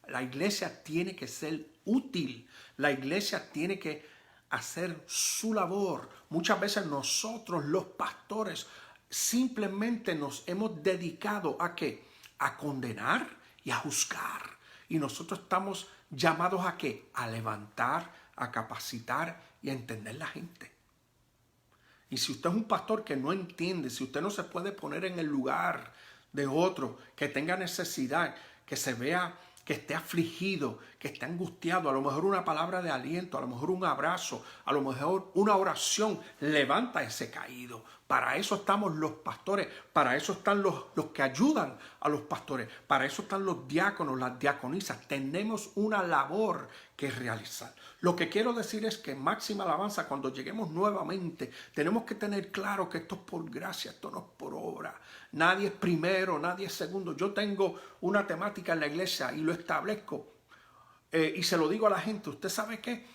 La iglesia tiene que ser útil. La iglesia tiene que hacer su labor. Muchas veces nosotros, los pastores, simplemente nos hemos dedicado ¿a qué? A condenar y a juzgar. Y nosotros estamos llamados ¿a qué? A levantar, a capacitar y a entender la gente. Y si usted es un pastor que no entiende, si usted no se puede poner en el lugar de otro, que tenga necesidad, que se vea, que esté afligido, que esté angustiado, a lo mejor una palabra de aliento, a lo mejor un abrazo, a lo mejor una oración, levanta ese caído. Para eso estamos los pastores, para eso están los que ayudan a los pastores, para eso están los diáconos, las diaconisas. Tenemos una labor que realizar. Lo que quiero decir es que en máxima alabanza, cuando lleguemos nuevamente, tenemos que tener claro que esto es por gracia, esto no es por obra. Nadie es primero, nadie es segundo. Yo tengo una temática en la iglesia y lo establezco y se lo digo a la gente. ¿Usted sabe qué?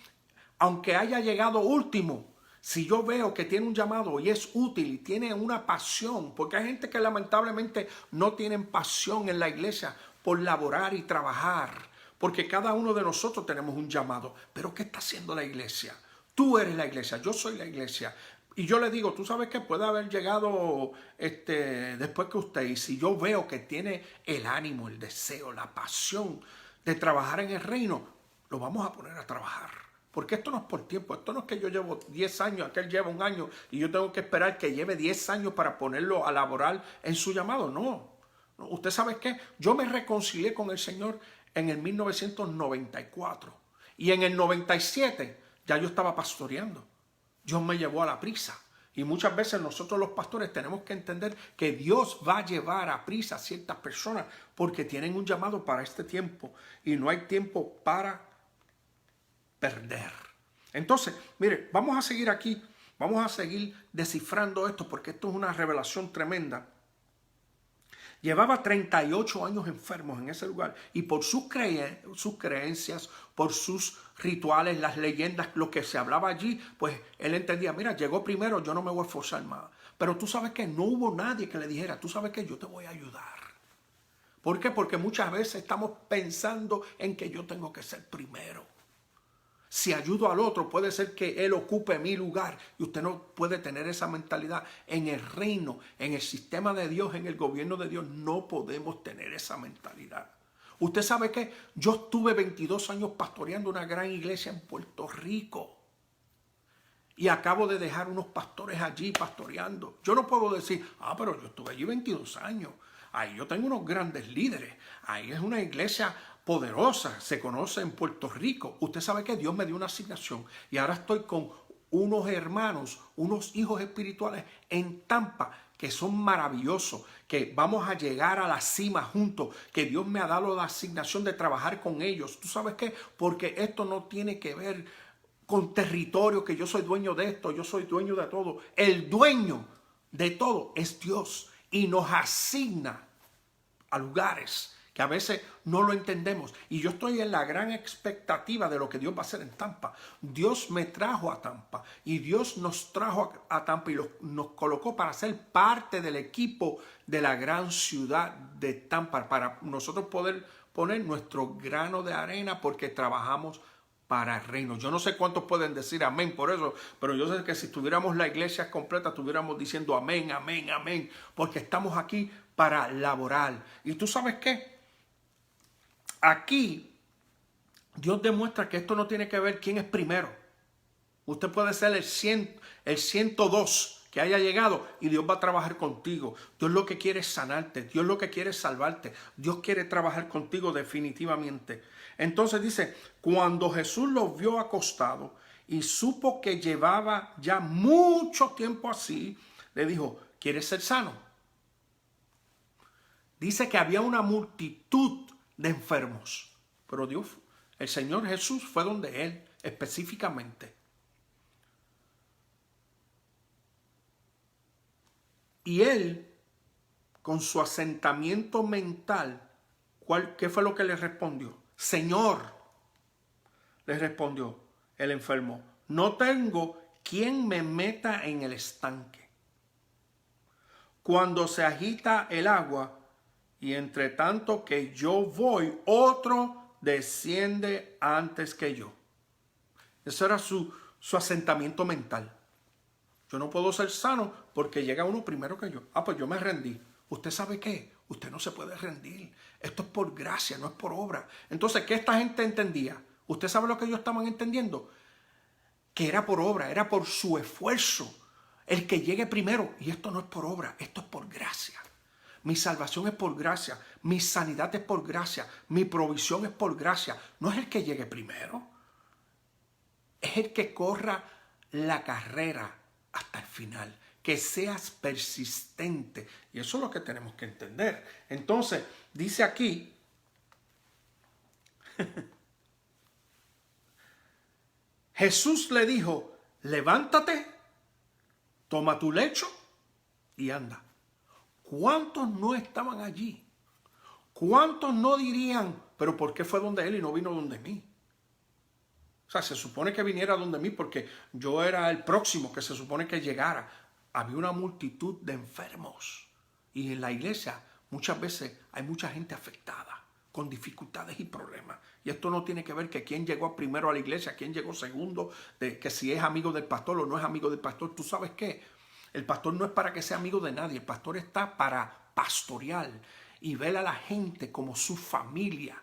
Aunque haya llegado último, si yo veo que tiene un llamado y es útil y tiene una pasión, porque hay gente que lamentablemente no tienen pasión en la iglesia por laborar y trabajar, porque cada uno de nosotros tenemos un llamado. Pero ¿qué está haciendo la iglesia? Tú eres la iglesia, yo soy la iglesia. Y yo le digo, tú sabes que puede haber llegado después que usted, y si yo veo que tiene el ánimo, el deseo, la pasión de trabajar en el reino, lo vamos a poner a trabajar. Porque esto no es por tiempo, esto no es que yo llevo 10 años, aquel lleva 1 año y yo tengo que esperar que lleve 10 años para ponerlo a laborar en su llamado. No, no. ¿Usted sabe qué? Yo me reconcilié con el Señor en el 1994 y en el 97 ya yo estaba pastoreando. Dios me llevó a la prisa. Y muchas veces nosotros los pastores tenemos que entender que Dios va a llevar a prisa a ciertas personas porque tienen un llamado para este tiempo y no hay tiempo para perder. Entonces, mire, vamos a seguir aquí, vamos a seguir descifrando esto porque esto es una revelación tremenda. Llevaba 38 años enfermos en ese lugar y por sus creencias, por sus rituales, las leyendas, lo que se hablaba allí, pues él entendía, mira, llegó primero, yo no me voy a esforzar más. Pero tú sabes que no hubo nadie que le dijera, tú sabes que yo te voy a ayudar. ¿Por qué? Porque muchas veces estamos pensando en que yo tengo que ser primero. Si ayudo al otro, puede ser que él ocupe mi lugar. Y usted no puede tener esa mentalidad. En el reino, en el sistema de Dios, en el gobierno de Dios, no podemos tener esa mentalidad. Usted sabe que yo estuve 22 años pastoreando una gran iglesia en Puerto Rico. Y acabo de dejar unos pastores allí pastoreando. Yo no puedo decir, pero yo estuve allí 22 años. Ahí yo tengo unos grandes líderes. Ahí es una iglesia poderosa, se conoce en Puerto Rico. Usted sabe que Dios me dio una asignación y ahora estoy con unos hermanos, unos hijos espirituales en Tampa que son maravillosos, que vamos a llegar a la cima juntos, que Dios me ha dado la asignación de trabajar con ellos. ¿Tú sabes qué? Porque esto no tiene que ver con territorio, que yo soy dueño de esto, yo soy dueño de todo. El dueño de todo es Dios y nos asigna a lugares que a veces no lo entendemos. Y yo estoy en la gran expectativa de lo que Dios va a hacer en Tampa. Dios me trajo a Tampa y Dios nos trajo a Tampa y nos colocó para ser parte del equipo de la gran ciudad de Tampa, para nosotros poder poner nuestro grano de arena porque trabajamos para el reino. Yo no sé cuántos pueden decir amén por eso, pero yo sé que si tuviéramos la iglesia completa, estuviéramos diciendo amén, amén, amén, porque estamos aquí para laborar. ¿Y tú sabes qué? Aquí Dios demuestra que esto no tiene que ver quién es primero. Usted puede ser el 102 que haya llegado y Dios va a trabajar contigo. Dios lo que quiere es sanarte. Dios lo que quiere es salvarte. Dios quiere trabajar contigo definitivamente. Entonces dice, cuando Jesús los vio acostados y supo que llevaba ya mucho tiempo así, le dijo, ¿quieres ser sano? Dice que había una multitud de enfermos, pero Dios, el Señor Jesús fue donde él específicamente. Y él, con su asentamiento mental, ¿qué fue lo que le respondió? Señor, le respondió el enfermo, no tengo quien me meta en el estanque. Cuando se agita el agua, y entre tanto que yo voy, otro desciende antes que yo. Eso era su asentamiento mental. Yo no puedo ser sano porque llega uno primero que yo. Pues yo me rendí. ¿Usted sabe qué? Usted no se puede rendir. Esto es por gracia, no es por obra. Entonces, ¿qué esta gente entendía? ¿Usted sabe lo que ellos estaban entendiendo? Que era por obra, era por su esfuerzo. El que llegue primero. Y esto no es por obra, esto es por gracia. Mi salvación es por gracia, mi sanidad es por gracia, mi provisión es por gracia. No es el que llegue primero, es el que corra la carrera hasta el final, que seas persistente. Y eso es lo que tenemos que entender. Entonces, dice aquí, Jesús le dijo, levántate, toma tu lecho y anda. ¿Cuántos no estaban allí? ¿Cuántos no dirían, pero por qué fue donde él y no vino donde mí? O sea, se supone que viniera donde mí porque yo era el próximo que se supone que llegara. Había una multitud de enfermos. Y en la iglesia muchas veces hay mucha gente afectada, con dificultades y problemas. Y esto no tiene que ver que quién llegó primero a la iglesia, quién llegó segundo, de que si es amigo del pastor o no es amigo del pastor. ¿Tú sabes qué? El pastor no es para que sea amigo de nadie. El pastor está para pastorear y ver a la gente como su familia.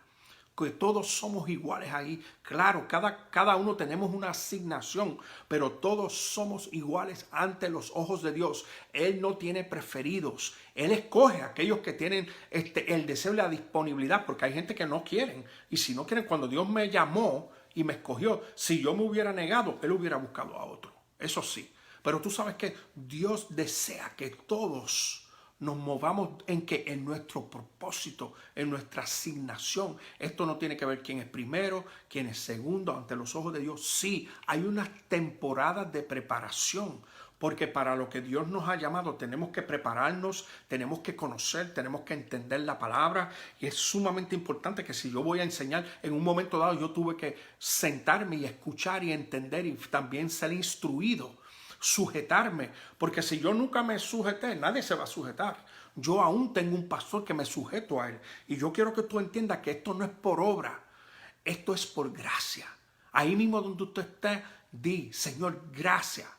que todos somos iguales ahí. Claro, cada uno tenemos una asignación, pero todos somos iguales ante los ojos de Dios. Él no tiene preferidos. Él escoge a aquellos que tienen el deseo y la disponibilidad, porque hay gente que no quieren. Y si no quieren, cuando Dios me llamó y me escogió, si yo me hubiera negado, Él hubiera buscado a otro. Eso sí. Pero tú sabes que Dios desea que todos nos movamos en nuestro propósito, en nuestra asignación. Esto no tiene que ver quién es primero, quién es segundo ante los ojos de Dios. Sí, hay unas temporadas de preparación, porque para lo que Dios nos ha llamado tenemos que prepararnos, tenemos que conocer, tenemos que entender la palabra, y es sumamente importante que si yo voy a enseñar, en un momento dado yo tuve que sentarme y escuchar y entender y también ser instruido, sujetarme, porque si yo nunca me sujeté, nadie se va a sujetar. Yo aún tengo un pastor que me sujeto a él, y yo quiero que tú entiendas que esto no es por obra, esto es por gracia. Ahí mismo donde usted esté, di: Señor, gracias.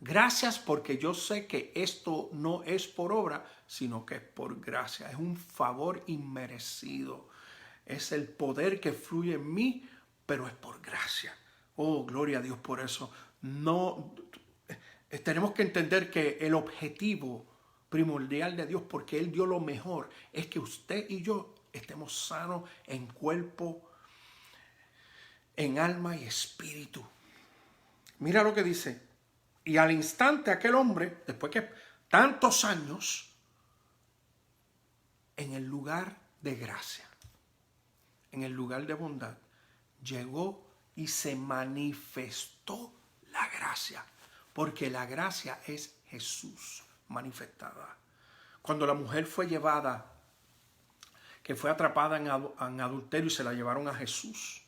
Gracias, porque yo sé que esto no es por obra, sino que es por gracia. Es un favor inmerecido. Es el poder que fluye en mí, pero es por gracia. Oh, gloria a Dios por eso. No, tenemos que entender que el objetivo primordial de Dios, porque Él dio lo mejor, es que usted y yo estemos sanos en cuerpo, en alma y espíritu. Mira lo que dice. Y al instante aquel hombre, después que tantos años, en el lugar de gracia, en el lugar de bondad, llegó y se manifestó la gracia. Porque la gracia es Jesús manifestada. Cuando la mujer fue llevada, que fue atrapada en adulterio y se la llevaron a Jesús,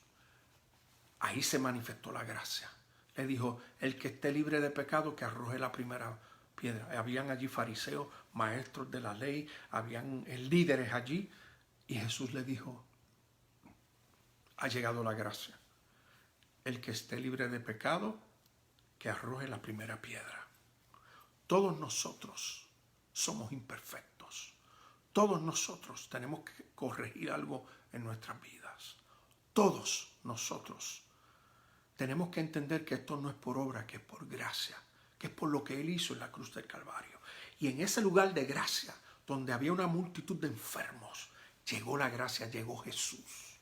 ahí se manifestó la gracia. Le dijo: el que esté libre de pecado, que arroje la primera piedra. Habían allí fariseos, maestros de la ley, habían líderes allí, y Jesús le dijo: ha llegado la gracia. El que esté libre de pecado, que arroje la primera piedra. Todos nosotros somos imperfectos. Todos nosotros tenemos que corregir algo en nuestras vidas. Todos nosotros tenemos que entender que esto no es por obra, que es por gracia, que es por lo que Él hizo en la cruz del Calvario. Y en ese lugar de gracia, donde había una multitud de enfermos, llegó la gracia, llegó Jesús.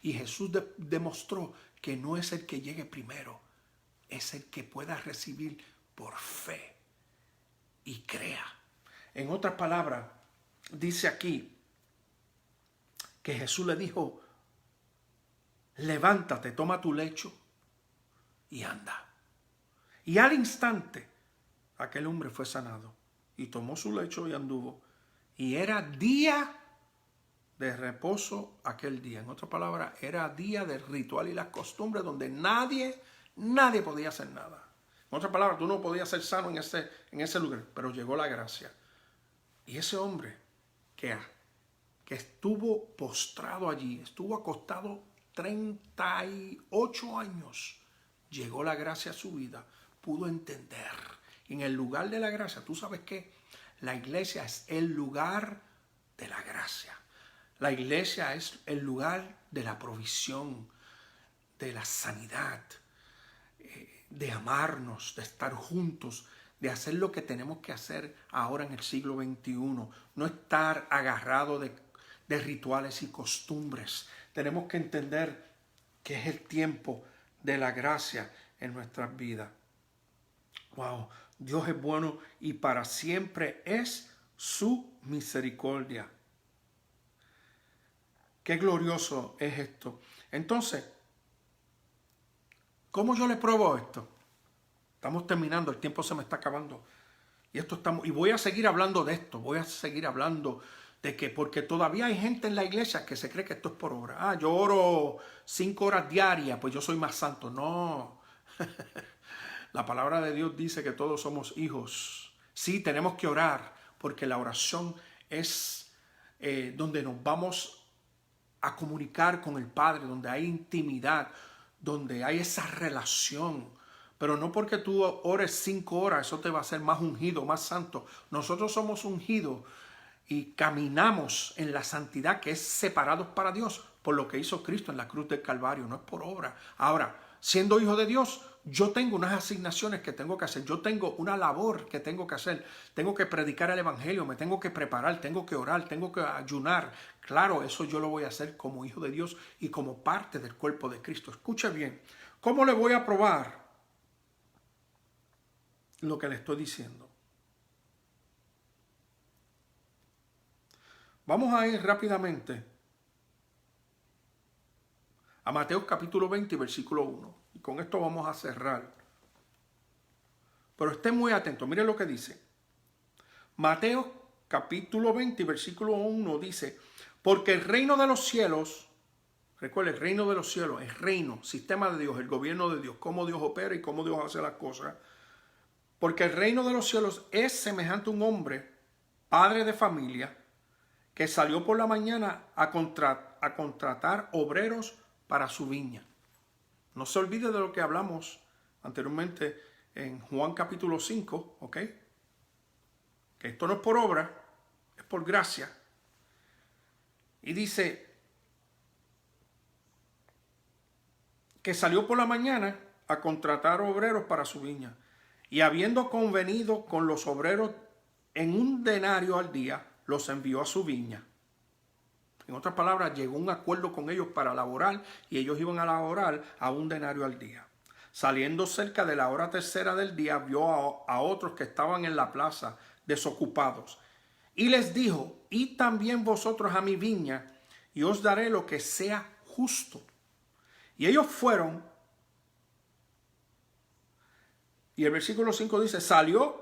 Y Jesús demostró que no es el que llegue primero, es el que pueda recibir por fe y crea. En otras palabras, dice aquí que Jesús le dijo: levántate, toma tu lecho y anda. Y al instante aquel hombre fue sanado y tomó su lecho y anduvo. Y era día de reposo aquel día. En otras palabras, era día del ritual y las costumbres, donde nadie podía hacer nada. En otras palabras, tú no podías ser sano en ese lugar, pero llegó la gracia. Y ese hombre que estuvo postrado allí, estuvo acostado 38 años, llegó la gracia a su vida, pudo entender. Y en el lugar de la gracia, ¿tú sabes qué? La iglesia es el lugar de la gracia. La iglesia es el lugar de la provisión, de la sanidad, de amarnos, de estar juntos, de hacer lo que tenemos que hacer ahora en el siglo XXI. No estar agarrado de rituales y costumbres. Tenemos que entender que es el tiempo de la gracia en nuestras vidas. Wow, Dios es bueno y para siempre es su misericordia. Qué glorioso es esto. Entonces, ¿cómo yo le pruebo esto? Estamos terminando, el tiempo se me está acabando. Y voy a seguir hablando de esto, voy a seguir hablando de que, porque todavía hay gente en la iglesia que se cree que esto es por obra. Yo oro 5 horas diarias, pues yo soy más santo. No. La palabra de Dios dice que todos somos hijos. Sí, tenemos que orar, porque la oración es donde nos vamos a comunicar con el Padre, donde hay intimidad, donde hay esa relación. Pero no porque tú ores 5 horas, eso te va a hacer más ungido, más santo. Nosotros somos ungidos y caminamos en la santidad que es separados para Dios por lo que hizo Cristo en la cruz del Calvario, no es por obra. Ahora, siendo hijo de Dios, yo tengo unas asignaciones que tengo que hacer, yo tengo una labor que tengo que hacer, tengo que predicar el evangelio, me tengo que preparar, tengo que orar, tengo que ayunar. Claro, eso yo lo voy a hacer como hijo de Dios y como parte del cuerpo de Cristo. Escuche bien, ¿cómo le voy a probar lo que le estoy diciendo? Vamos a ir rápidamente a Mateo capítulo 20, versículo 1. Y con esto vamos a cerrar. Pero esté muy atento, mire lo que dice. Mateo capítulo 20, versículo 1 dice, porque el reino de los cielos, recuerde, el reino de los cielos, el reino, sistema de Dios, el gobierno de Dios, cómo Dios opera y cómo Dios hace las cosas. Porque el reino de los cielos es semejante a un hombre, padre de familia, que salió por la mañana a contratar obreros para su viña. No se olvide de lo que hablamos anteriormente en Juan capítulo 5, ¿ok? Que esto no es por obra, es por gracia. Y dice que salió por la mañana a contratar obreros para su viña. Y habiendo convenido con los obreros en un denario al día, los envió a su viña. En otras palabras, llegó a un acuerdo con ellos para laborar y ellos iban a laborar a un denario al día. Saliendo cerca de la hora tercera del día, vio a otros que estaban en la plaza desocupados y les dijo, id también vosotros a mi viña y os daré lo que sea justo. Y ellos fueron, y el versículo 5 dice, salió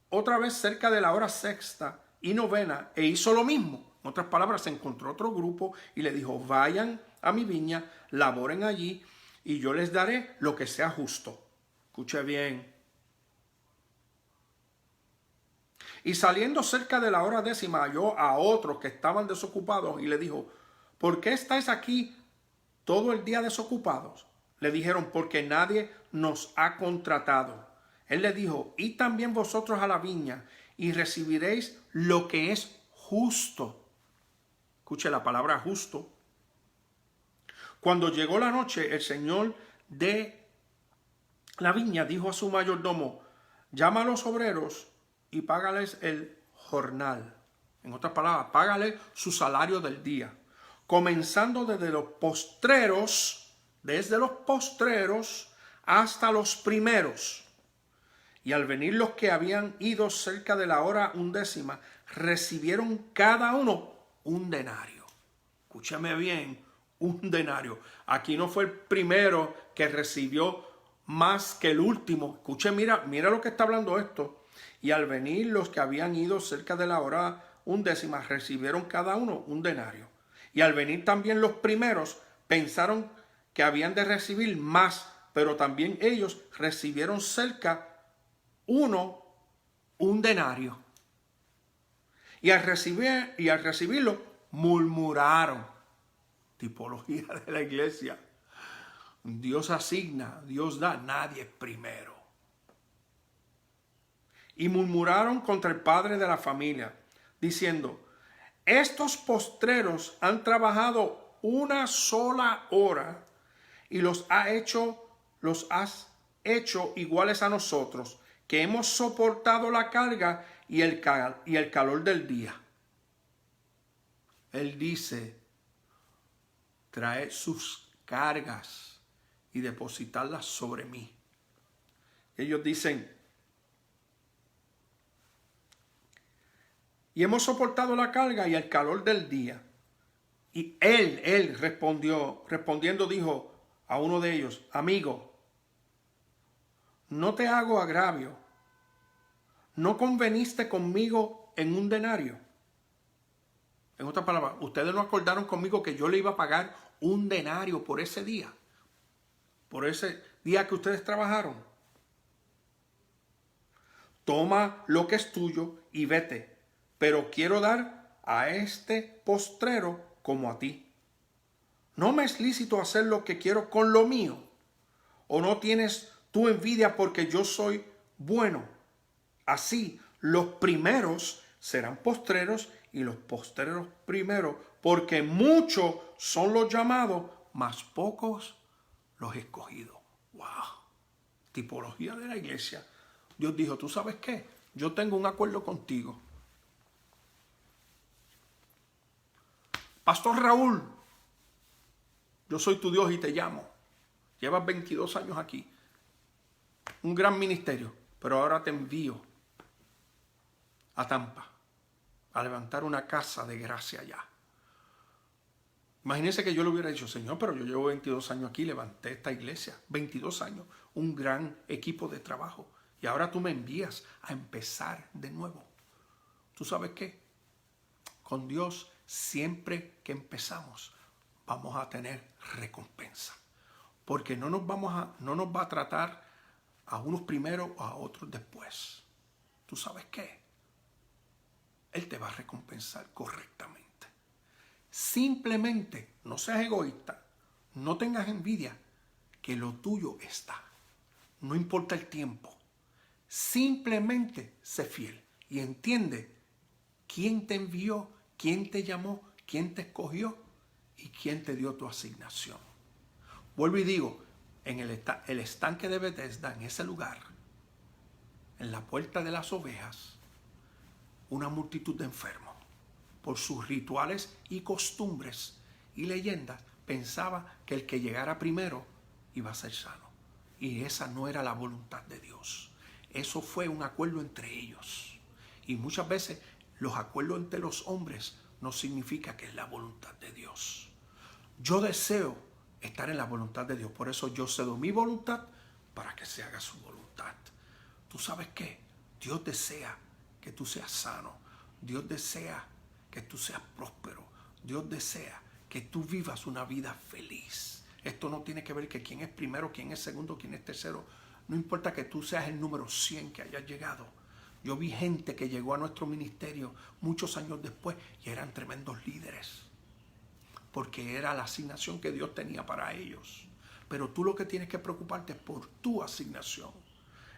otra vez cerca de la hora sexta y novena e hizo lo mismo. En otras palabras, se encontró otro grupo y le dijo, vayan a mi viña, laboren allí y yo les daré lo que sea justo. Escuche bien. Y saliendo cerca de la hora décima, halló a otros que estaban desocupados y le dijo, ¿por qué estáis aquí todo el día desocupados? Le dijeron, porque nadie nos ha contratado. Él le dijo, id también vosotros a la viña y recibiréis lo que es justo. Escuche la palabra justo. Cuando llegó la noche, el señor de la viña dijo a su mayordomo, llama a los obreros y págales el jornal. En otras palabras, págale su salario del día. Comenzando desde los postreros hasta los primeros. Y al venir los que habían ido cerca de la hora undécima, recibieron cada uno un denario. Escúchame bien, un denario. Aquí no fue el primero que recibió más que el último. Escuche, mira lo que está hablando esto. Y al venir los que habían ido cerca de la hora undécima, recibieron cada uno un denario. Y al venir también los primeros, pensaron que habían de recibir más, pero también ellos recibieron cerca un denario. Y al recibirlo, murmuraron. Tipología de la iglesia. Dios asigna, Dios da, nadie es primero. Y murmuraron contra el padre de la familia, diciendo, estos postreros han trabajado una sola hora y los has hecho iguales a nosotros, que hemos soportado la carga y el calor del día. Él dice, traed sus cargas y depositarlas sobre mí. Ellos dicen, y hemos soportado la carga y el calor del día. Y él respondiendo dijo a uno de ellos, amigo, no te hago agravio, ¿no conveniste conmigo en un denario? En otras palabras, ustedes no acordaron conmigo que yo le iba a pagar un denario por ese día que ustedes trabajaron. Toma lo que es tuyo y vete, pero quiero dar a este postrero como a ti. ¿No me es lícito hacer lo que quiero con lo mío? ¿O no tienes tu envidia porque yo soy bueno? Así, los primeros serán postreros y los postreros primeros, porque mucho son los llamados, mas pocos los escogidos. ¡Wow! Tipología de la iglesia. Dios dijo, ¿tú sabes qué? Yo tengo un acuerdo contigo. Pastor Raúl, yo soy tu Dios y te llamo. Llevas 22 años aquí. Un gran ministerio. Pero ahora te envío a Tampa a levantar una casa de gracia allá. Imagínense que yo le hubiera dicho, Señor, pero yo llevo 22 años aquí, levanté esta iglesia. 22 años, un gran equipo de trabajo. Y ahora tú me envías a empezar de nuevo. ¿Tú sabes qué? Con Dios, siempre que empezamos, vamos a tener recompensa. Porque no nos va a tratar a unos primero o a otros después. ¿Tú sabes qué? Él te va a recompensar correctamente. Simplemente no seas egoísta, no tengas envidia, que lo tuyo está. No importa el tiempo. Simplemente sé fiel y entiende quién te envió, quién te llamó, quién te escogió y quién te dio tu asignación. Vuelvo y digo, en el estanque de Bethesda, en ese lugar, en la puerta de las ovejas, una multitud de enfermos, por sus rituales y costumbres y leyendas, pensaba que el que llegara primero iba a ser sano. Y esa no era la voluntad de Dios. Eso fue un acuerdo entre ellos. Y muchas veces los acuerdos entre los hombres no significa que es la voluntad de Dios. Yo deseo estar en la voluntad de Dios. Por eso yo cedo mi voluntad para que se haga su voluntad. ¿Tú sabes qué? Dios desea que tú seas sano. Dios desea que tú seas próspero. Dios desea que tú vivas una vida feliz. Esto no tiene que ver que quién es primero, quién es segundo, quién es tercero. No importa que tú seas el número 100 que hayas llegado. Yo vi gente que llegó a nuestro ministerio muchos años después y eran tremendos líderes. Porque era la asignación que Dios tenía para ellos. Pero tú lo que tienes que preocuparte es por tu asignación.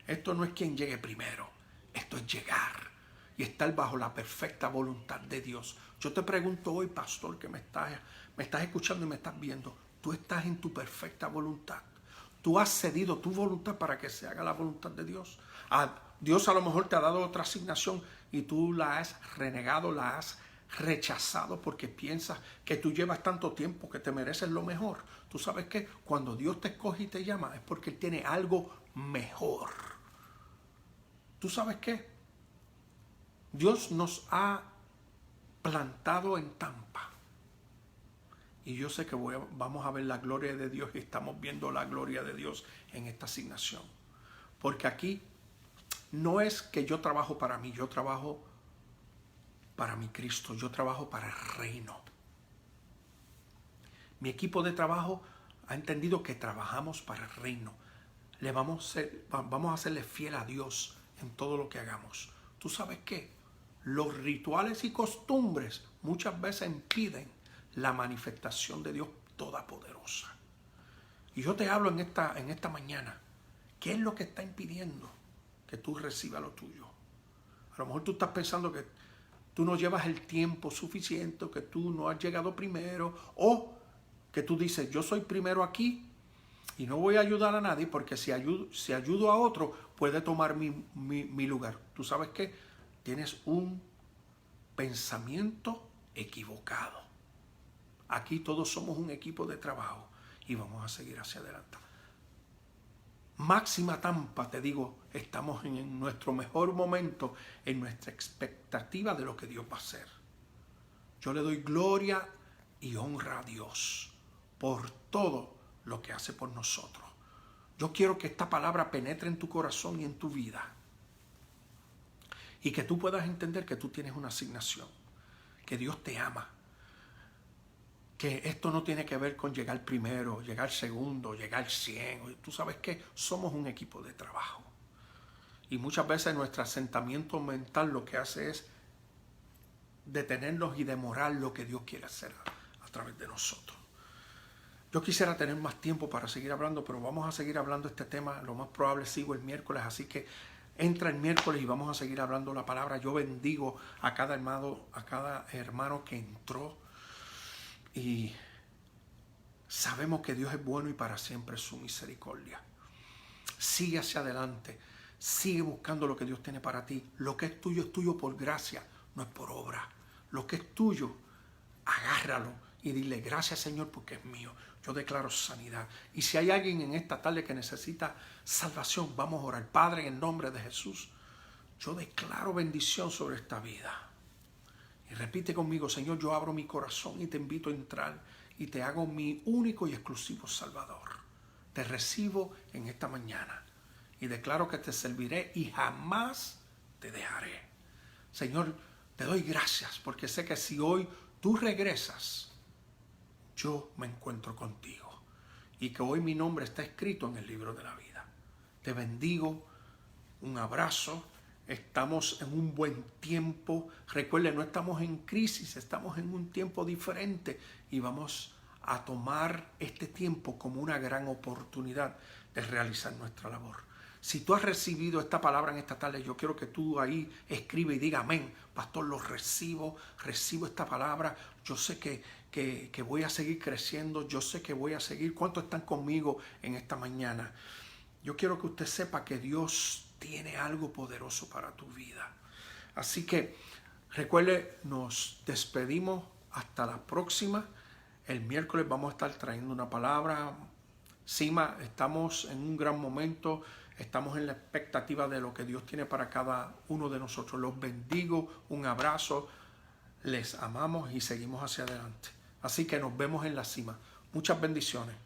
Esto no es quien llegue primero. Esto es llegar y estar bajo la perfecta voluntad de Dios. Yo te pregunto hoy, pastor, que me estás escuchando y me estás viendo. Tú estás en tu perfecta voluntad. Tú has cedido tu voluntad para que se haga la voluntad de Dios. Dios a lo mejor te ha dado otra asignación y tú la has renegado, la has rechazado porque piensas que tú llevas tanto tiempo que te mereces lo mejor. Tú sabes que cuando Dios te escoge y te llama es porque Él tiene algo mejor. ¿Tú sabes qué? Dios nos ha plantado en Tampa. Y yo sé que vamos a ver la gloria de Dios y estamos viendo la gloria de Dios en esta asignación. Porque aquí no es que yo trabajo para mí, yo trabajo para mi Cristo, yo trabajo para el reino. Mi equipo de trabajo ha entendido que trabajamos para el reino. Vamos a serle fiel a Dios en todo lo que hagamos. ¿Tú sabes qué? Los rituales y costumbres muchas veces impiden la manifestación de Dios todopoderosa. Y yo te hablo en esta mañana. ¿Qué es lo que está impidiendo que tú recibas lo tuyo? A lo mejor tú estás pensando que tú no llevas el tiempo suficiente, que tú no has llegado primero, o que tú dices, yo soy primero aquí y no voy a ayudar a nadie porque si ayudo a otro puede tomar mi lugar. ¿Tú sabes qué? Tienes un pensamiento equivocado. Aquí todos somos un equipo de trabajo y vamos a seguir hacia adelante. Máxima Tampa, te digo, estamos en nuestro mejor momento, en nuestra expectativa de lo que Dios va a hacer. Yo le doy gloria y honra a Dios por todo lo que hace por nosotros. Yo quiero que esta palabra penetre en tu corazón y en tu vida. Y que tú puedas entender que tú tienes una asignación, que Dios te ama. Que esto no tiene que ver con llegar primero, llegar segundo, llegar 100. Tú sabes que somos un equipo de trabajo. Y muchas veces nuestro asentamiento mental lo que hace es detenernos y demorar lo que Dios quiere hacer a través de nosotros. Yo quisiera tener más tiempo para seguir hablando, pero vamos a seguir hablando este tema. Lo más probable sigo el miércoles, así que entra el miércoles y vamos a seguir hablando la palabra. Yo bendigo a cada hermano que entró. Y Sabemos que Dios es bueno y para siempre es su misericordia. Sigue hacia adelante. Sigue buscando lo que Dios tiene para ti. Lo que es tuyo por gracia, no es por obra. Lo que es tuyo, agárralo y dile gracias, Señor, porque es mío. Yo declaro sanidad. Y si hay alguien en esta tarde que necesita salvación, vamos a orar. Padre, en el nombre de Jesús, yo declaro bendición sobre esta vida. Y repite conmigo, Señor, yo abro mi corazón y te invito a entrar y te hago mi único y exclusivo Salvador. Te recibo en esta mañana y declaro que te serviré y jamás te dejaré. Señor, te doy gracias porque sé que si hoy tú regresas, yo me encuentro contigo y que hoy mi nombre está escrito en el libro de la vida. Te bendigo, un abrazo. Estamos en un buen tiempo. Recuerden, no estamos en crisis, estamos en un tiempo diferente y vamos a tomar este tiempo como una gran oportunidad de realizar nuestra labor. Si tú has recibido esta palabra en esta tarde, yo quiero que tú ahí escribe y diga amén. Pastor, lo recibo esta palabra. Yo sé que voy a seguir creciendo, yo sé que voy a seguir. ¿Cuántos están conmigo en esta mañana? Yo quiero que usted sepa que Dios tiene algo poderoso para tu vida. Así que recuerde, nos despedimos hasta la próxima. El miércoles vamos a estar trayendo una palabra. Sima, estamos en un gran momento. Estamos en la expectativa de lo que Dios tiene para cada uno de nosotros. Los bendigo, un abrazo. Les amamos y seguimos hacia adelante. Así que nos vemos en la cima. Muchas bendiciones.